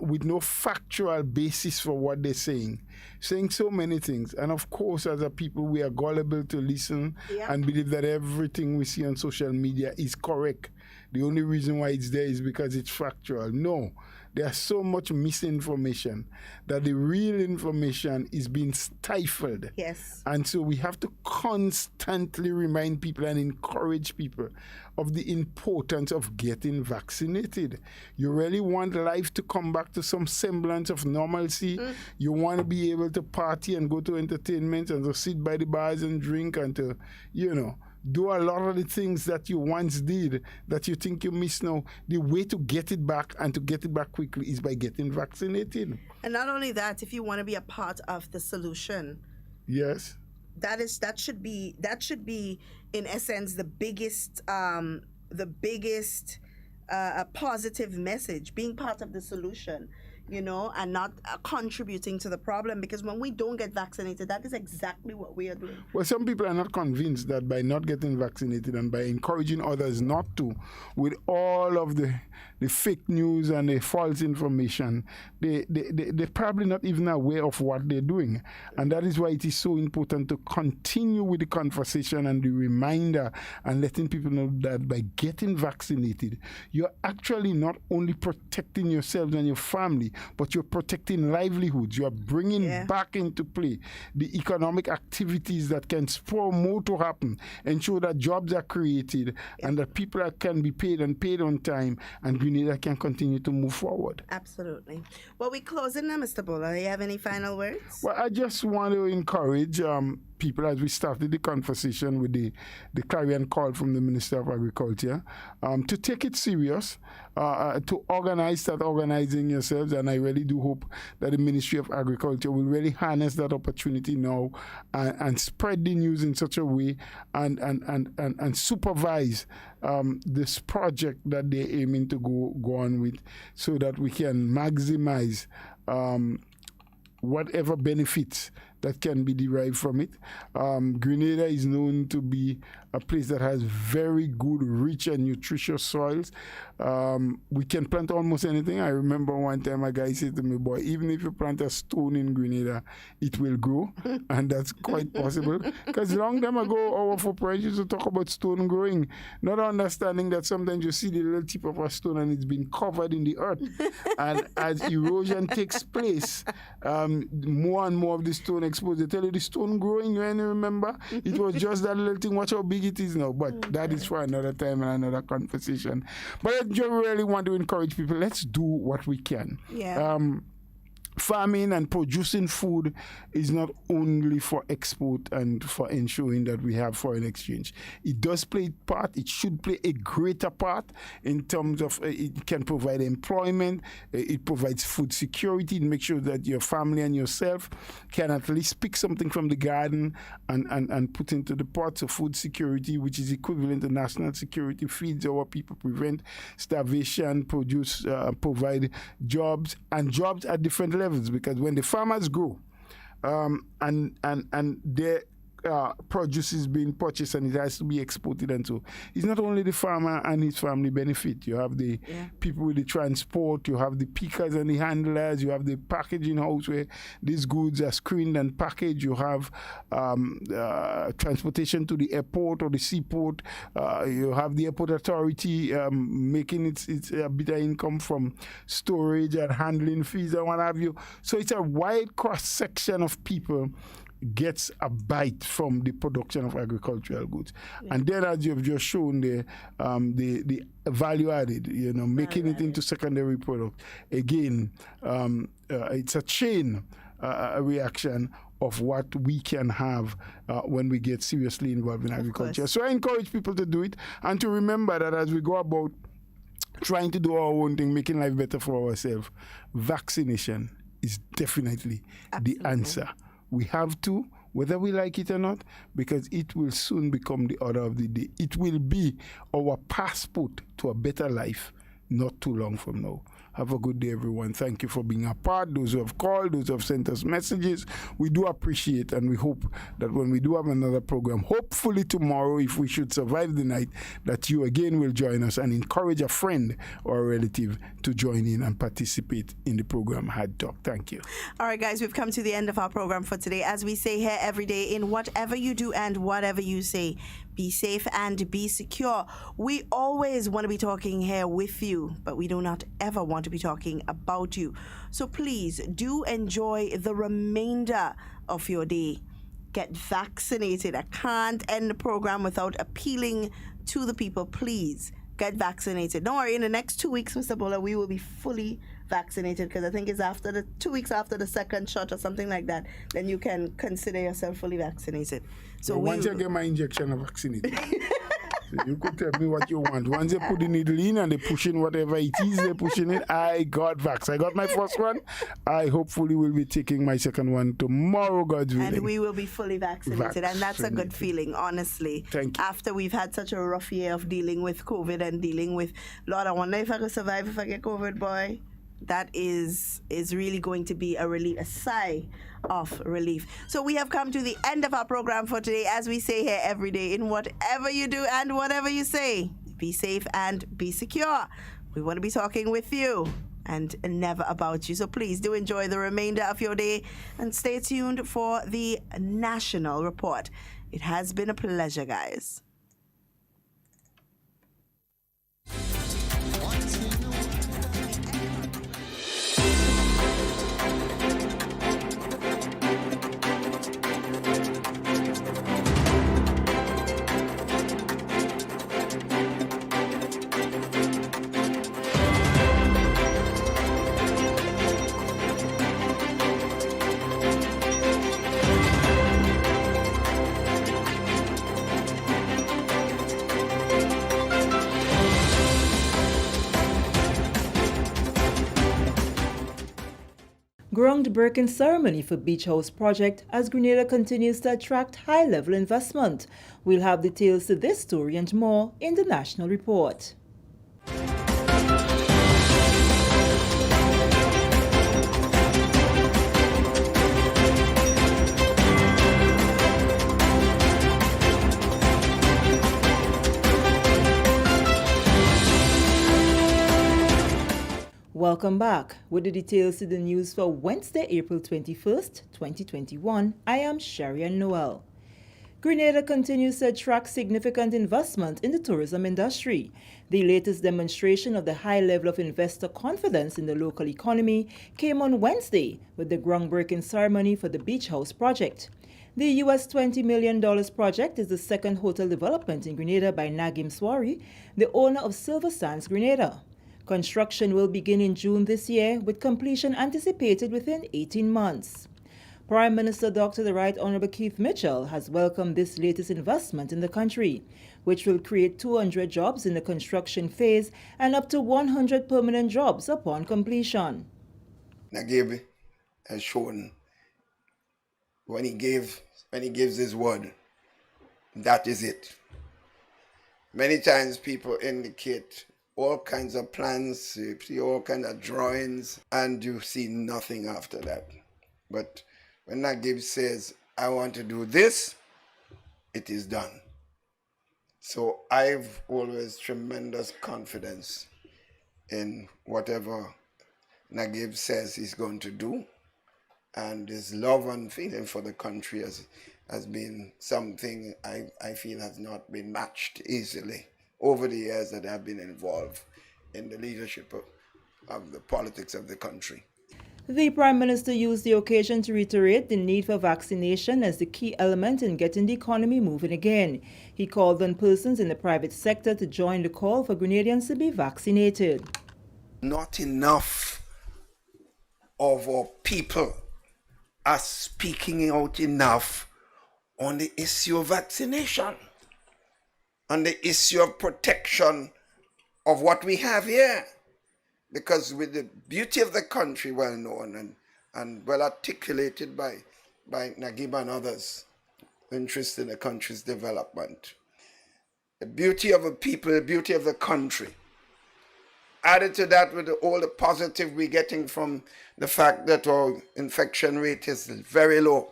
with no factual basis for what they're saying so many things. And of course, as a people, we are gullible to listen and believe that everything we see on social media is correct. The only reason why it's there is because it's factual. No, there's so much misinformation that the real information is being stifled. Yes. And so we have to constantly remind people and encourage people of the importance of getting vaccinated. You really want life to come back to some semblance of normalcy. You want to be able to party and go to entertainment and to sit by the bars and drink and to, do a lot of the things that you once did that you think you miss now. The way to get it back and to get it back quickly is by getting vaccinated. And not only that, if you want to be a part of the solution. Yes. That should be in essence the biggest positive message, being part of the solution, and not contributing to the problem. Because when we don't get vaccinated, that is exactly what we are doing. Well, some people are not convinced that by not getting vaccinated and by encouraging others not to, with all of the fake news and the false information, they're probably not even aware of what they're doing. And that is why it is so important to continue with the conversation and the reminder and letting people know that by getting vaccinated, you're actually not only protecting yourselves and your family, but you're protecting livelihoods. You are bringing back into play the economic activities that can spur more to happen, ensure that jobs are created and that people can be paid and paid on time, and Grenada can continue to move forward. Absolutely. Well, we closing now, Mr. Bola. Do you have any final words? Well, I just want to encourage people, as we started the conversation with the clarion call from the Minister of Agriculture, to take it serious, to start organizing yourselves. And I really do hope that the Ministry of Agriculture will really harness that opportunity now and spread the news in such a way and supervise this project that they're aiming to go on with, so that we can maximize whatever benefits that can be derived from it. Grenada is known to be a place that has very good, rich and nutritious soils. We can plant almost anything. I remember one time a guy said to me, boy, even if you plant a stone in Grenada, it will grow. And that's quite possible. Because long time ago, our foreparents used to talk about stone growing, not understanding that sometimes you see the little tip of a stone and it's been covered in the earth. And as erosion takes place, more and more of the stone exposed. They tell you the stone growing, when you remember, it was just that little thing. Watch how big it is now. But that is for another time and another conversation. But I just really want to encourage people, let's do what we can. Yeah. Farming and producing food is not only for export and for ensuring that we have foreign exchange. It does play a part. It should play a greater part in terms of it can provide employment. It provides food security. It makes sure that your family and yourself can at least pick something from the garden and put into the pot. So food security, which is equivalent to national security, feeds our people, prevent starvation, provide jobs, and jobs at different levels, because when the farmers grow and their produce is being purchased and it has to be exported, and so it's not only the farmer and his family benefit. You have the people with the transport, you have the pickers and the handlers, you have the packaging house where these goods are screened and packaged, you have transportation to the airport or the seaport, you have the airport authority making its a bit of income from storage and handling fees and what have you. So it's a wide cross section of people gets a bite from the production of agricultural goods. And then, as you've just shown, the value added, making it into secondary product. Again, it's a chain reaction of what we can have when we get seriously involved in agriculture. So I encourage people to do it and to remember that as we go about trying to do our own thing, making life better for ourselves, vaccination is definitely the answer. We have to, whether we like it or not, because it will soon become the order of the day. It will be our passport to a better life not too long from now. Have a good day, everyone. Thank you for being a part. Those who have called, those who have sent us messages, we do appreciate, and we hope that when we do have another program, hopefully tomorrow, if we should survive the night, that you again will join us and encourage a friend or a relative to join in and participate in the program Hard Talk. Thank you. All right, guys, we've come to the end of our program for today. As we say here every day, in whatever you do and whatever you say, be safe and be secure. We always want to be talking here with you, but we do not ever want to be talking about you. So please do enjoy the remainder of your day. Get vaccinated. I can't end the program without appealing to the people. Please get vaccinated. Don't worry, in the next 2 weeks, Mr. Bola, we will be fully vaccinated, because I think it's after the 2 weeks after the second shot or something like that, then you can consider yourself fully vaccinated. So once I get my injection, I'm vaccinated. You could tell me what you want. Once they put the needle in and they push in whatever it is they're pushing in, I got vax. I got my first one. I hopefully will be taking my second one tomorrow, God's willing. And we will be fully vaccinated. And that's a good feeling, honestly. Thank you. After we've had such a rough year of dealing with COVID and dealing with, Lord, I wonder if I could survive if I get COVID, boy. That is really going to be a relief, a sigh of relief. So we have come to the end of our program for today. As we say here every day, in whatever you do and whatever you say, be safe and be secure. We want to be talking with you and never about you. So please do enjoy the remainder of your day and stay tuned for the National Report. It has been a pleasure, guys. Groundbreaking ceremony for Beach House project as Grenada continues to attract high-level investment. We'll have details to this story and more in the National Report. Welcome back. With the details to the news for Wednesday, April 21st, 2021, I am Sharian Noel. Grenada continues to attract significant investment in the tourism industry. The latest demonstration of the high level of investor confidence in the local economy came on Wednesday with the groundbreaking ceremony for the Beach House project. The US $20 million project is the second hotel development in Grenada by Nagim Swari, the owner of Silver Sands Grenada. Construction will begin in June this year, with completion anticipated within 18 months. Prime Minister Dr. The Right Honorable Keith Mitchell has welcomed this latest investment in the country, which will create 200 jobs in the construction phase and up to 100 permanent jobs upon completion. Nagib has shown when he gives his word, that is it. Many times people indicate all kinds of plans, you see all kinds of drawings, and you see nothing after that. But when Nagib says, I want to do this, it is done. So I've always tremendous confidence in whatever Nagib says he's going to do. And his love and feeling for the country has been something I feel has not been matched easily over the years that I've been involved in the leadership of the politics of the country. The Prime Minister used the occasion to reiterate the need for vaccination as the key element in getting the economy moving again. He called on persons in the private sector to join the call for Grenadians to be vaccinated. Not enough of our people are speaking out enough on the issue of vaccination, on the issue of protection of what we have here. Because with the beauty of the country well known and well articulated by Nagib and others interested in the country's development, the beauty of the people, the beauty of the country, added to that with all the positive we're getting from the fact that our infection rate is very low.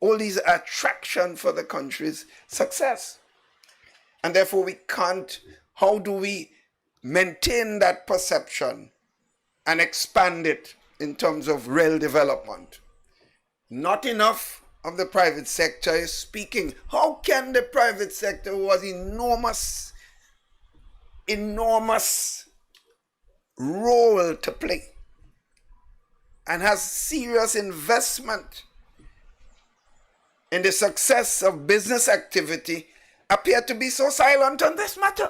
All these are attraction for the country's success. And therefore we can't, how do we maintain that perception and expand it in terms of real development? Not enough of the private sector is speaking. How can the private sector, who has enormous role to play and has serious investment in the success of business activity, appear to be so silent on this matter?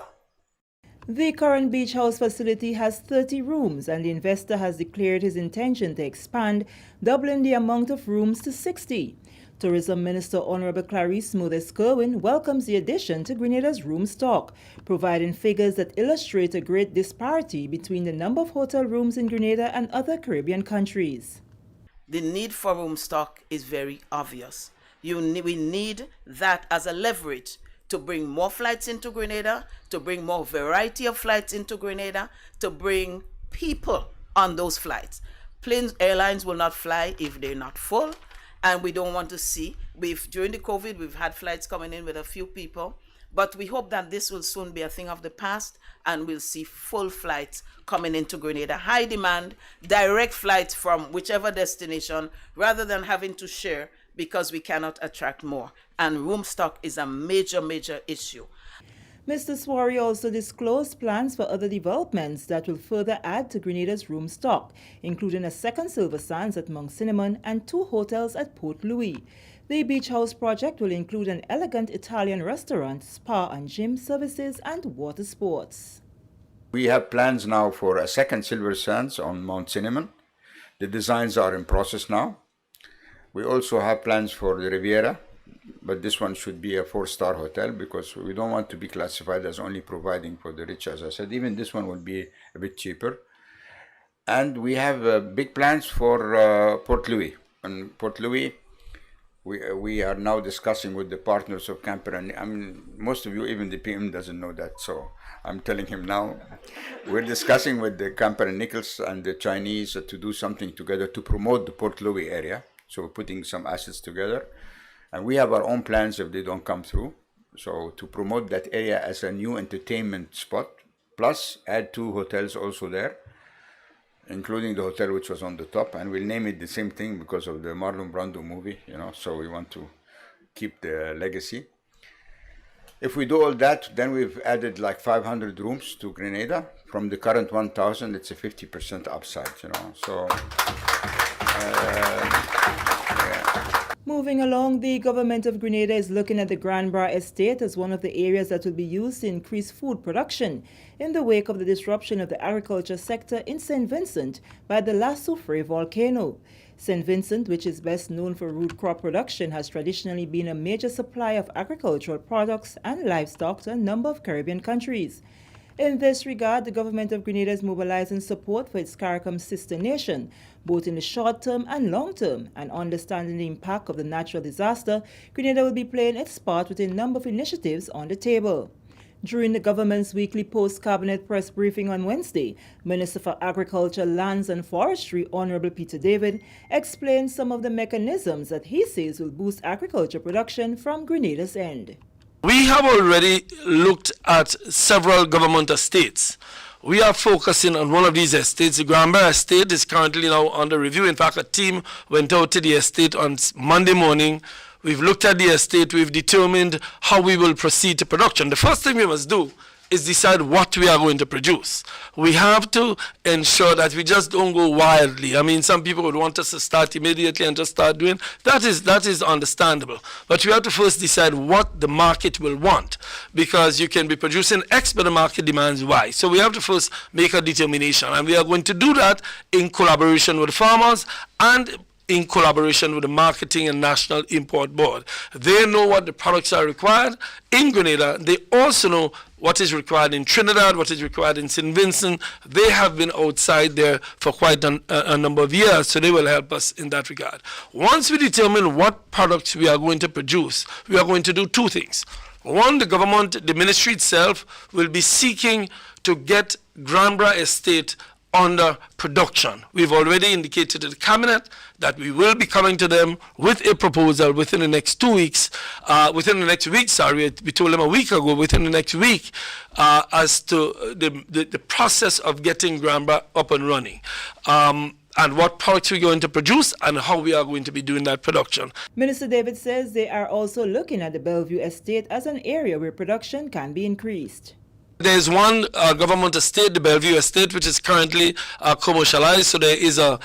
The current beach house facility has 30 rooms, and the investor has declared his intention to expand, doubling the amount of rooms to 60. Tourism Minister Honorable Clarice Smoothes-Kerwin welcomes the addition to Grenada's room stock, providing figures that illustrate a great disparity between the number of hotel rooms in Grenada and other Caribbean countries. The need for room stock is very obvious. We need that as a leverage to bring more flights into Grenada, to bring more variety of flights into Grenada, to bring people on those flights. Airlines will not fly if they're not full, and we don't want to see. During the COVID, we've had flights coming in with a few people, but we hope that this will soon be a thing of the past, and we'll see full flights coming into Grenada. High demand, direct flights from whichever destination, rather than having to share because we cannot attract more. And room stock is a major issue. Mr. Swari also disclosed plans for other developments that will further add to Grenada's room stock, including a second Silver Sands at Mount Cinnamon and 2 hotels at Port Louis. The beach house project will include an elegant Italian restaurant, spa and gym services, and water sports. We have plans now for a second Silver Sands on Mount Cinnamon. The designs are in process now. We also have plans for the Riviera, but this one should be a 4-star hotel because we don't want to be classified as only providing for the rich, as I said. Even this one will be a bit cheaper. And we have big plans for Port Louis. And Port Louis, we are now discussing with the partners of Camper, and I mean, most of you, even the PM doesn't know that, so I'm telling him now. We're discussing with the Camper and Nichols and the Chinese to do something together to promote the Port Louis area. So we're putting some assets together, and we have our own plans if they don't come through. So to promote that area as a new entertainment spot, plus add 2 hotels also there. including the hotel which was on the top, and we'll name it the same thing because of the Marlon Brando movie, so we want to keep the legacy. If we do all that, then we've added like 500 rooms to Grenada. From the current 1,000, it's a 50% upside, so... Moving along, the government of Grenada is looking at the Granbra estate as one of the areas that will be used to increase food production in the wake of the disruption of the agriculture sector in St. Vincent by the La Soufrière volcano. St. Vincent, which is best known for root crop production, has traditionally been a major supplier of agricultural products and livestock to a number of Caribbean countries. In this regard, the government of Grenada is mobilizing support for its CARICOM sister nation, both in the short term and long term, and understanding the impact of the natural disaster. Grenada will be playing its part with a number of initiatives on the table. During the government's weekly post-cabinet press briefing on Wednesday, Minister for Agriculture, Lands and Forestry, Honorable Peter David, explained some of the mechanisms that he says will boost agriculture production from Grenada's end. We have already looked at several government estates. We are focusing on one of these estates. The Granbra estate is currently now under review. In fact, a team went out to the estate on Monday morning. We've looked at the estate. We've determined how we will proceed to production. The first thing we must do is decide what we are going to produce. We have to ensure that we just don't go wildly. I mean, some people would want us to start immediately and just start doing. That is understandable. But we have to first decide what the market will want, because you can be producing X, but the market demands Y. So we have to first make a determination, and we are going to do that in collaboration with farmers and in collaboration with the Marketing and National Import Board. They know what the products are required in Grenada. They also know what is required in Trinidad, what is required in St. Vincent. They have been outside there for quite a number of years, so they will help us in that regard. Once we determine what products we are going to produce, we are going to do two things. One, the government, the ministry itself, will be seeking to get Granbra Estate under production. We've already indicated to the cabinet that we will be coming to them with a proposal within the next 2 weeks, within the next week, sorry, we told them a week ago, within the next week, as to the process of getting Granbra up and running. And what products we're going to produce and how we are going to be doing that production. Minister David says they are also looking at the Bellevue estate as an area where production can be increased. There's one government estate, the Bellevue estate, which is currently commercialized. So there is a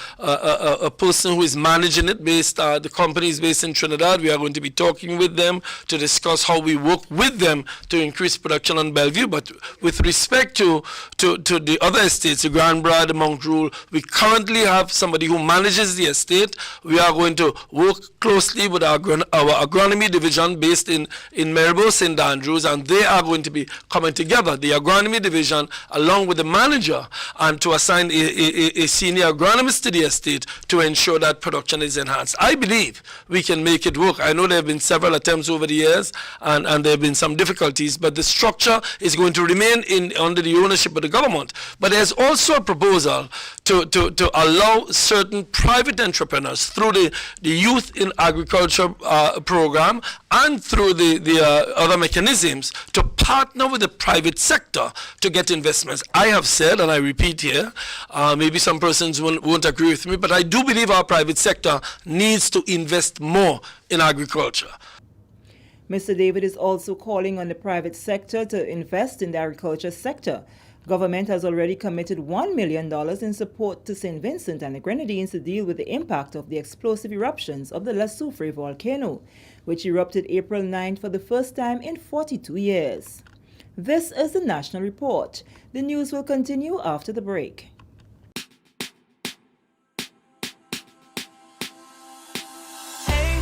person who is managing it. The company is based in Trinidad. We are going to be talking with them to discuss how we work with them to increase production on Bellevue. But with respect to the other estates, the Granbra, the Mount Rule, we currently have somebody who manages the estate. We are going to work closely with our agronomy division based in Maribor, St. Andrews, and they are going to be coming together, the agronomy division, along with the manager, and to assign a senior agronomist to the estate to ensure that production is enhanced. I believe we can make it work. I know there have been several attempts over the years, and there have been some difficulties, but the structure is going to remain under the ownership of the government. But there's also a proposal to allow certain private entrepreneurs through the Youth in Agriculture program and through the other mechanisms to partner with the private sector to get investments. I have said, and I repeat here, maybe some persons won't agree with me, but I do believe our private sector needs to invest more in agriculture. Mr. David is also calling on the private sector to invest in the agriculture sector. Government has already committed $1 million in support to St. Vincent and the Grenadines to deal with the impact of the explosive eruptions of the La Soufrière volcano, which erupted April 9th for the first time in 42 years. This is the National Report. The news will continue after the break. Hey,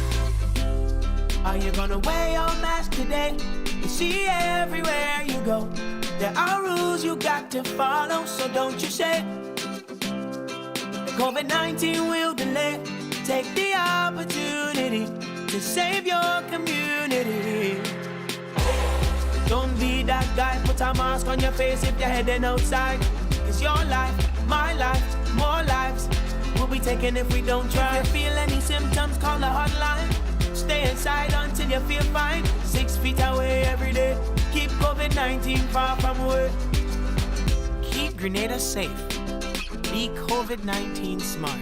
are you gonna wear your mask today? You see everywhere you go, there are rules you got to follow, so don't you say COVID-19 will delay. Take the opportunity to save your community. Don't be that guy, put a mask on your face if you're heading outside. It's your life, my life, more lives will be taken if we don't try. If you feel any symptoms, call the hotline. Stay inside until you feel fine. 6 feet away every day. Keep COVID-19 far from work. Keep Grenada safe. Be COVID-19 smart.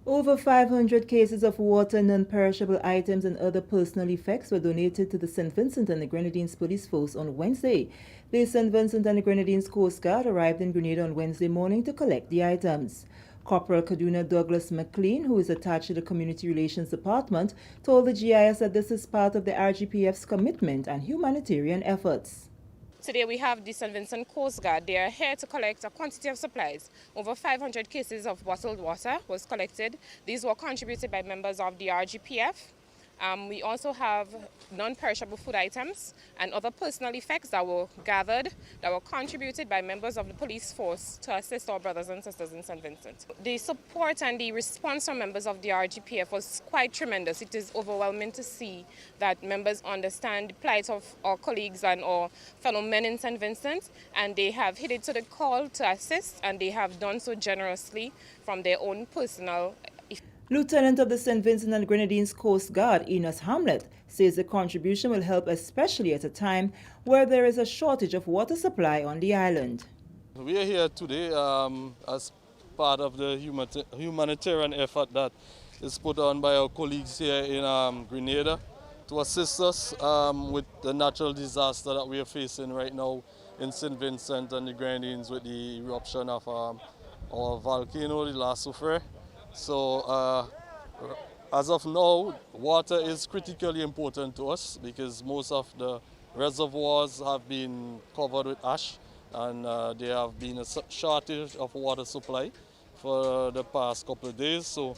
Over 500 cases of water, non-perishable items and other personal effects were donated to the St. Vincent and the Grenadines Police Force on Wednesday. The St. Vincent and the Grenadines Coast Guard arrived in Grenada on Wednesday morning to collect the items. Corporal Kaduna Douglas McLean, who is attached to the Community Relations Department, told the GIS that this is part of the RGPF's commitment and humanitarian efforts. Today we have the St. Vincent Coast Guard. They are here to collect a quantity of supplies. Over 500 cases of bottled water was collected. These were contributed by members of the RGPF. We also have non-perishable food items and other personal effects that were gathered, that were contributed by members of the police force to assist our brothers and sisters in St. Vincent. The support and the response from members of the RGPF was quite tremendous. It is overwhelming to see that members understand the plight of our colleagues and our fellow men in St. Vincent, and they have heeded to the call to assist, and they have done so generously from their own personal. Lieutenant of the St. Vincent and Grenadines Coast Guard, Enos Hamlet, says the contribution will help especially at a time where there is a shortage of water supply on the island. We are here today as part of the humanitarian effort that is put on by our colleagues here in Grenada to assist us with the natural disaster that we are facing right now in St. Vincent and the Grenadines with the eruption of our volcano, the La Soufrière. So as of now, water is critically important to us because most of the reservoirs have been covered with ash, and there have been a shortage of water supply for the past couple of days. So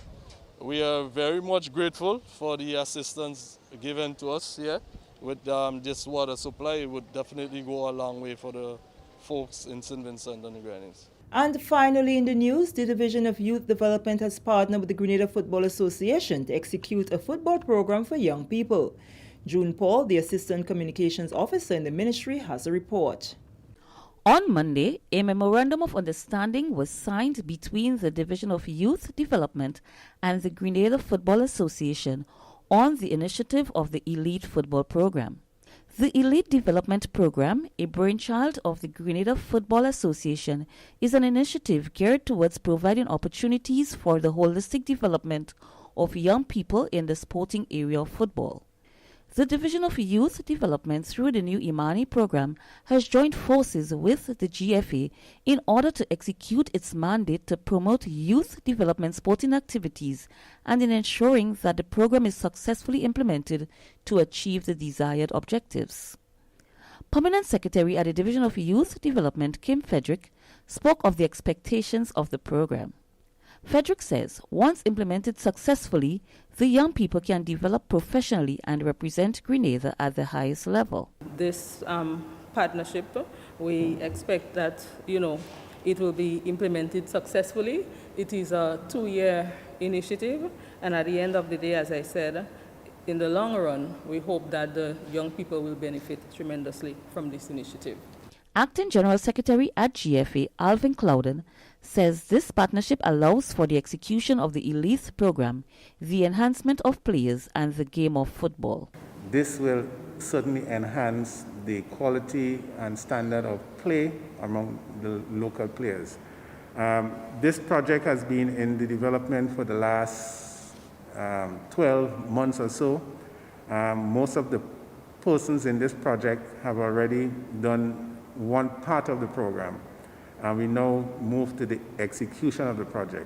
we are very much grateful for the assistance given to us here with this water supply. It would definitely go a long way for the folks in St. Vincent and the Grenadines. And finally in the news, the Division of Youth Development has partnered with the Grenada Football Association to execute a football program for young people. June Paul, the Assistant Communications Officer in the ministry, has a report. On Monday, a memorandum of understanding was signed between the Division of Youth Development and the Grenada Football Association on the initiative of the Elite Football Program. The Elite Development Program, a brainchild of the Grenada Football Association, is an initiative geared towards providing opportunities for the holistic development of young people in the sporting area of football. The Division of Youth Development through the new Imani program has joined forces with the GFA in order to execute its mandate to promote youth development sporting activities and in ensuring that the program is successfully implemented to achieve the desired objectives. Permanent Secretary at the Division of Youth Development, Kim Frederick, spoke of the expectations of the program. Frederick says once implemented successfully, the young people can develop professionally and represent Grenada at the highest level. This partnership, we expect that, it will be implemented successfully. It is a 2-year initiative, and at the end of the day, as I said, in the long run, we hope that the young people will benefit tremendously from this initiative. Acting General Secretary at GFA, Alvin Clouden, says this partnership allows for the execution of the Elite program, the enhancement of players, and the game of football. This will certainly enhance the quality and standard of play among the local players. This project has been in the development for the last 12 months or so. Most of the persons in this project have already done one part of the program, and we now move to the execution of the project.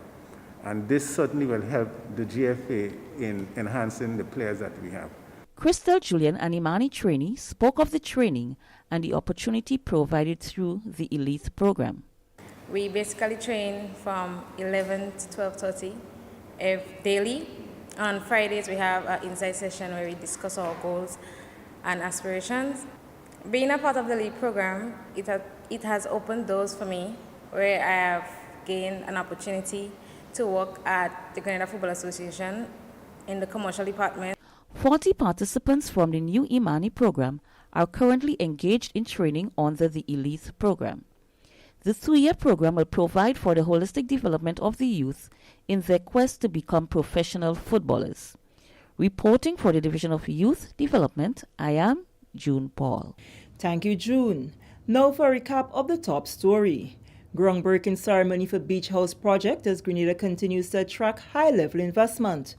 And this certainly will help the GFA in enhancing the players that we have. Crystal Julian, an Imani trainee, spoke of the training and the opportunity provided through the Elite program. We basically train from 11 to 12:30 daily. On Fridays, we have an insight session where we discuss our goals and aspirations. Being a part of the Elite program, it has opened doors for me where I have gained an opportunity to work at the Grenada Football Association in the commercial department. 40 participants from the new Imani program are currently engaged in training under the Elite program. The 2-year program will provide for the holistic development of the youth in their quest to become professional footballers. Reporting for the Division of Youth Development, I am June Paul. Thank you, June. Now for a recap of the top story. Groundbreaking ceremony for Beach House project as Grenada continues to attract high-level investment.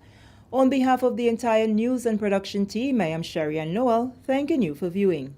On behalf of the entire news and production team, I am Sharian Noel, thanking you for viewing.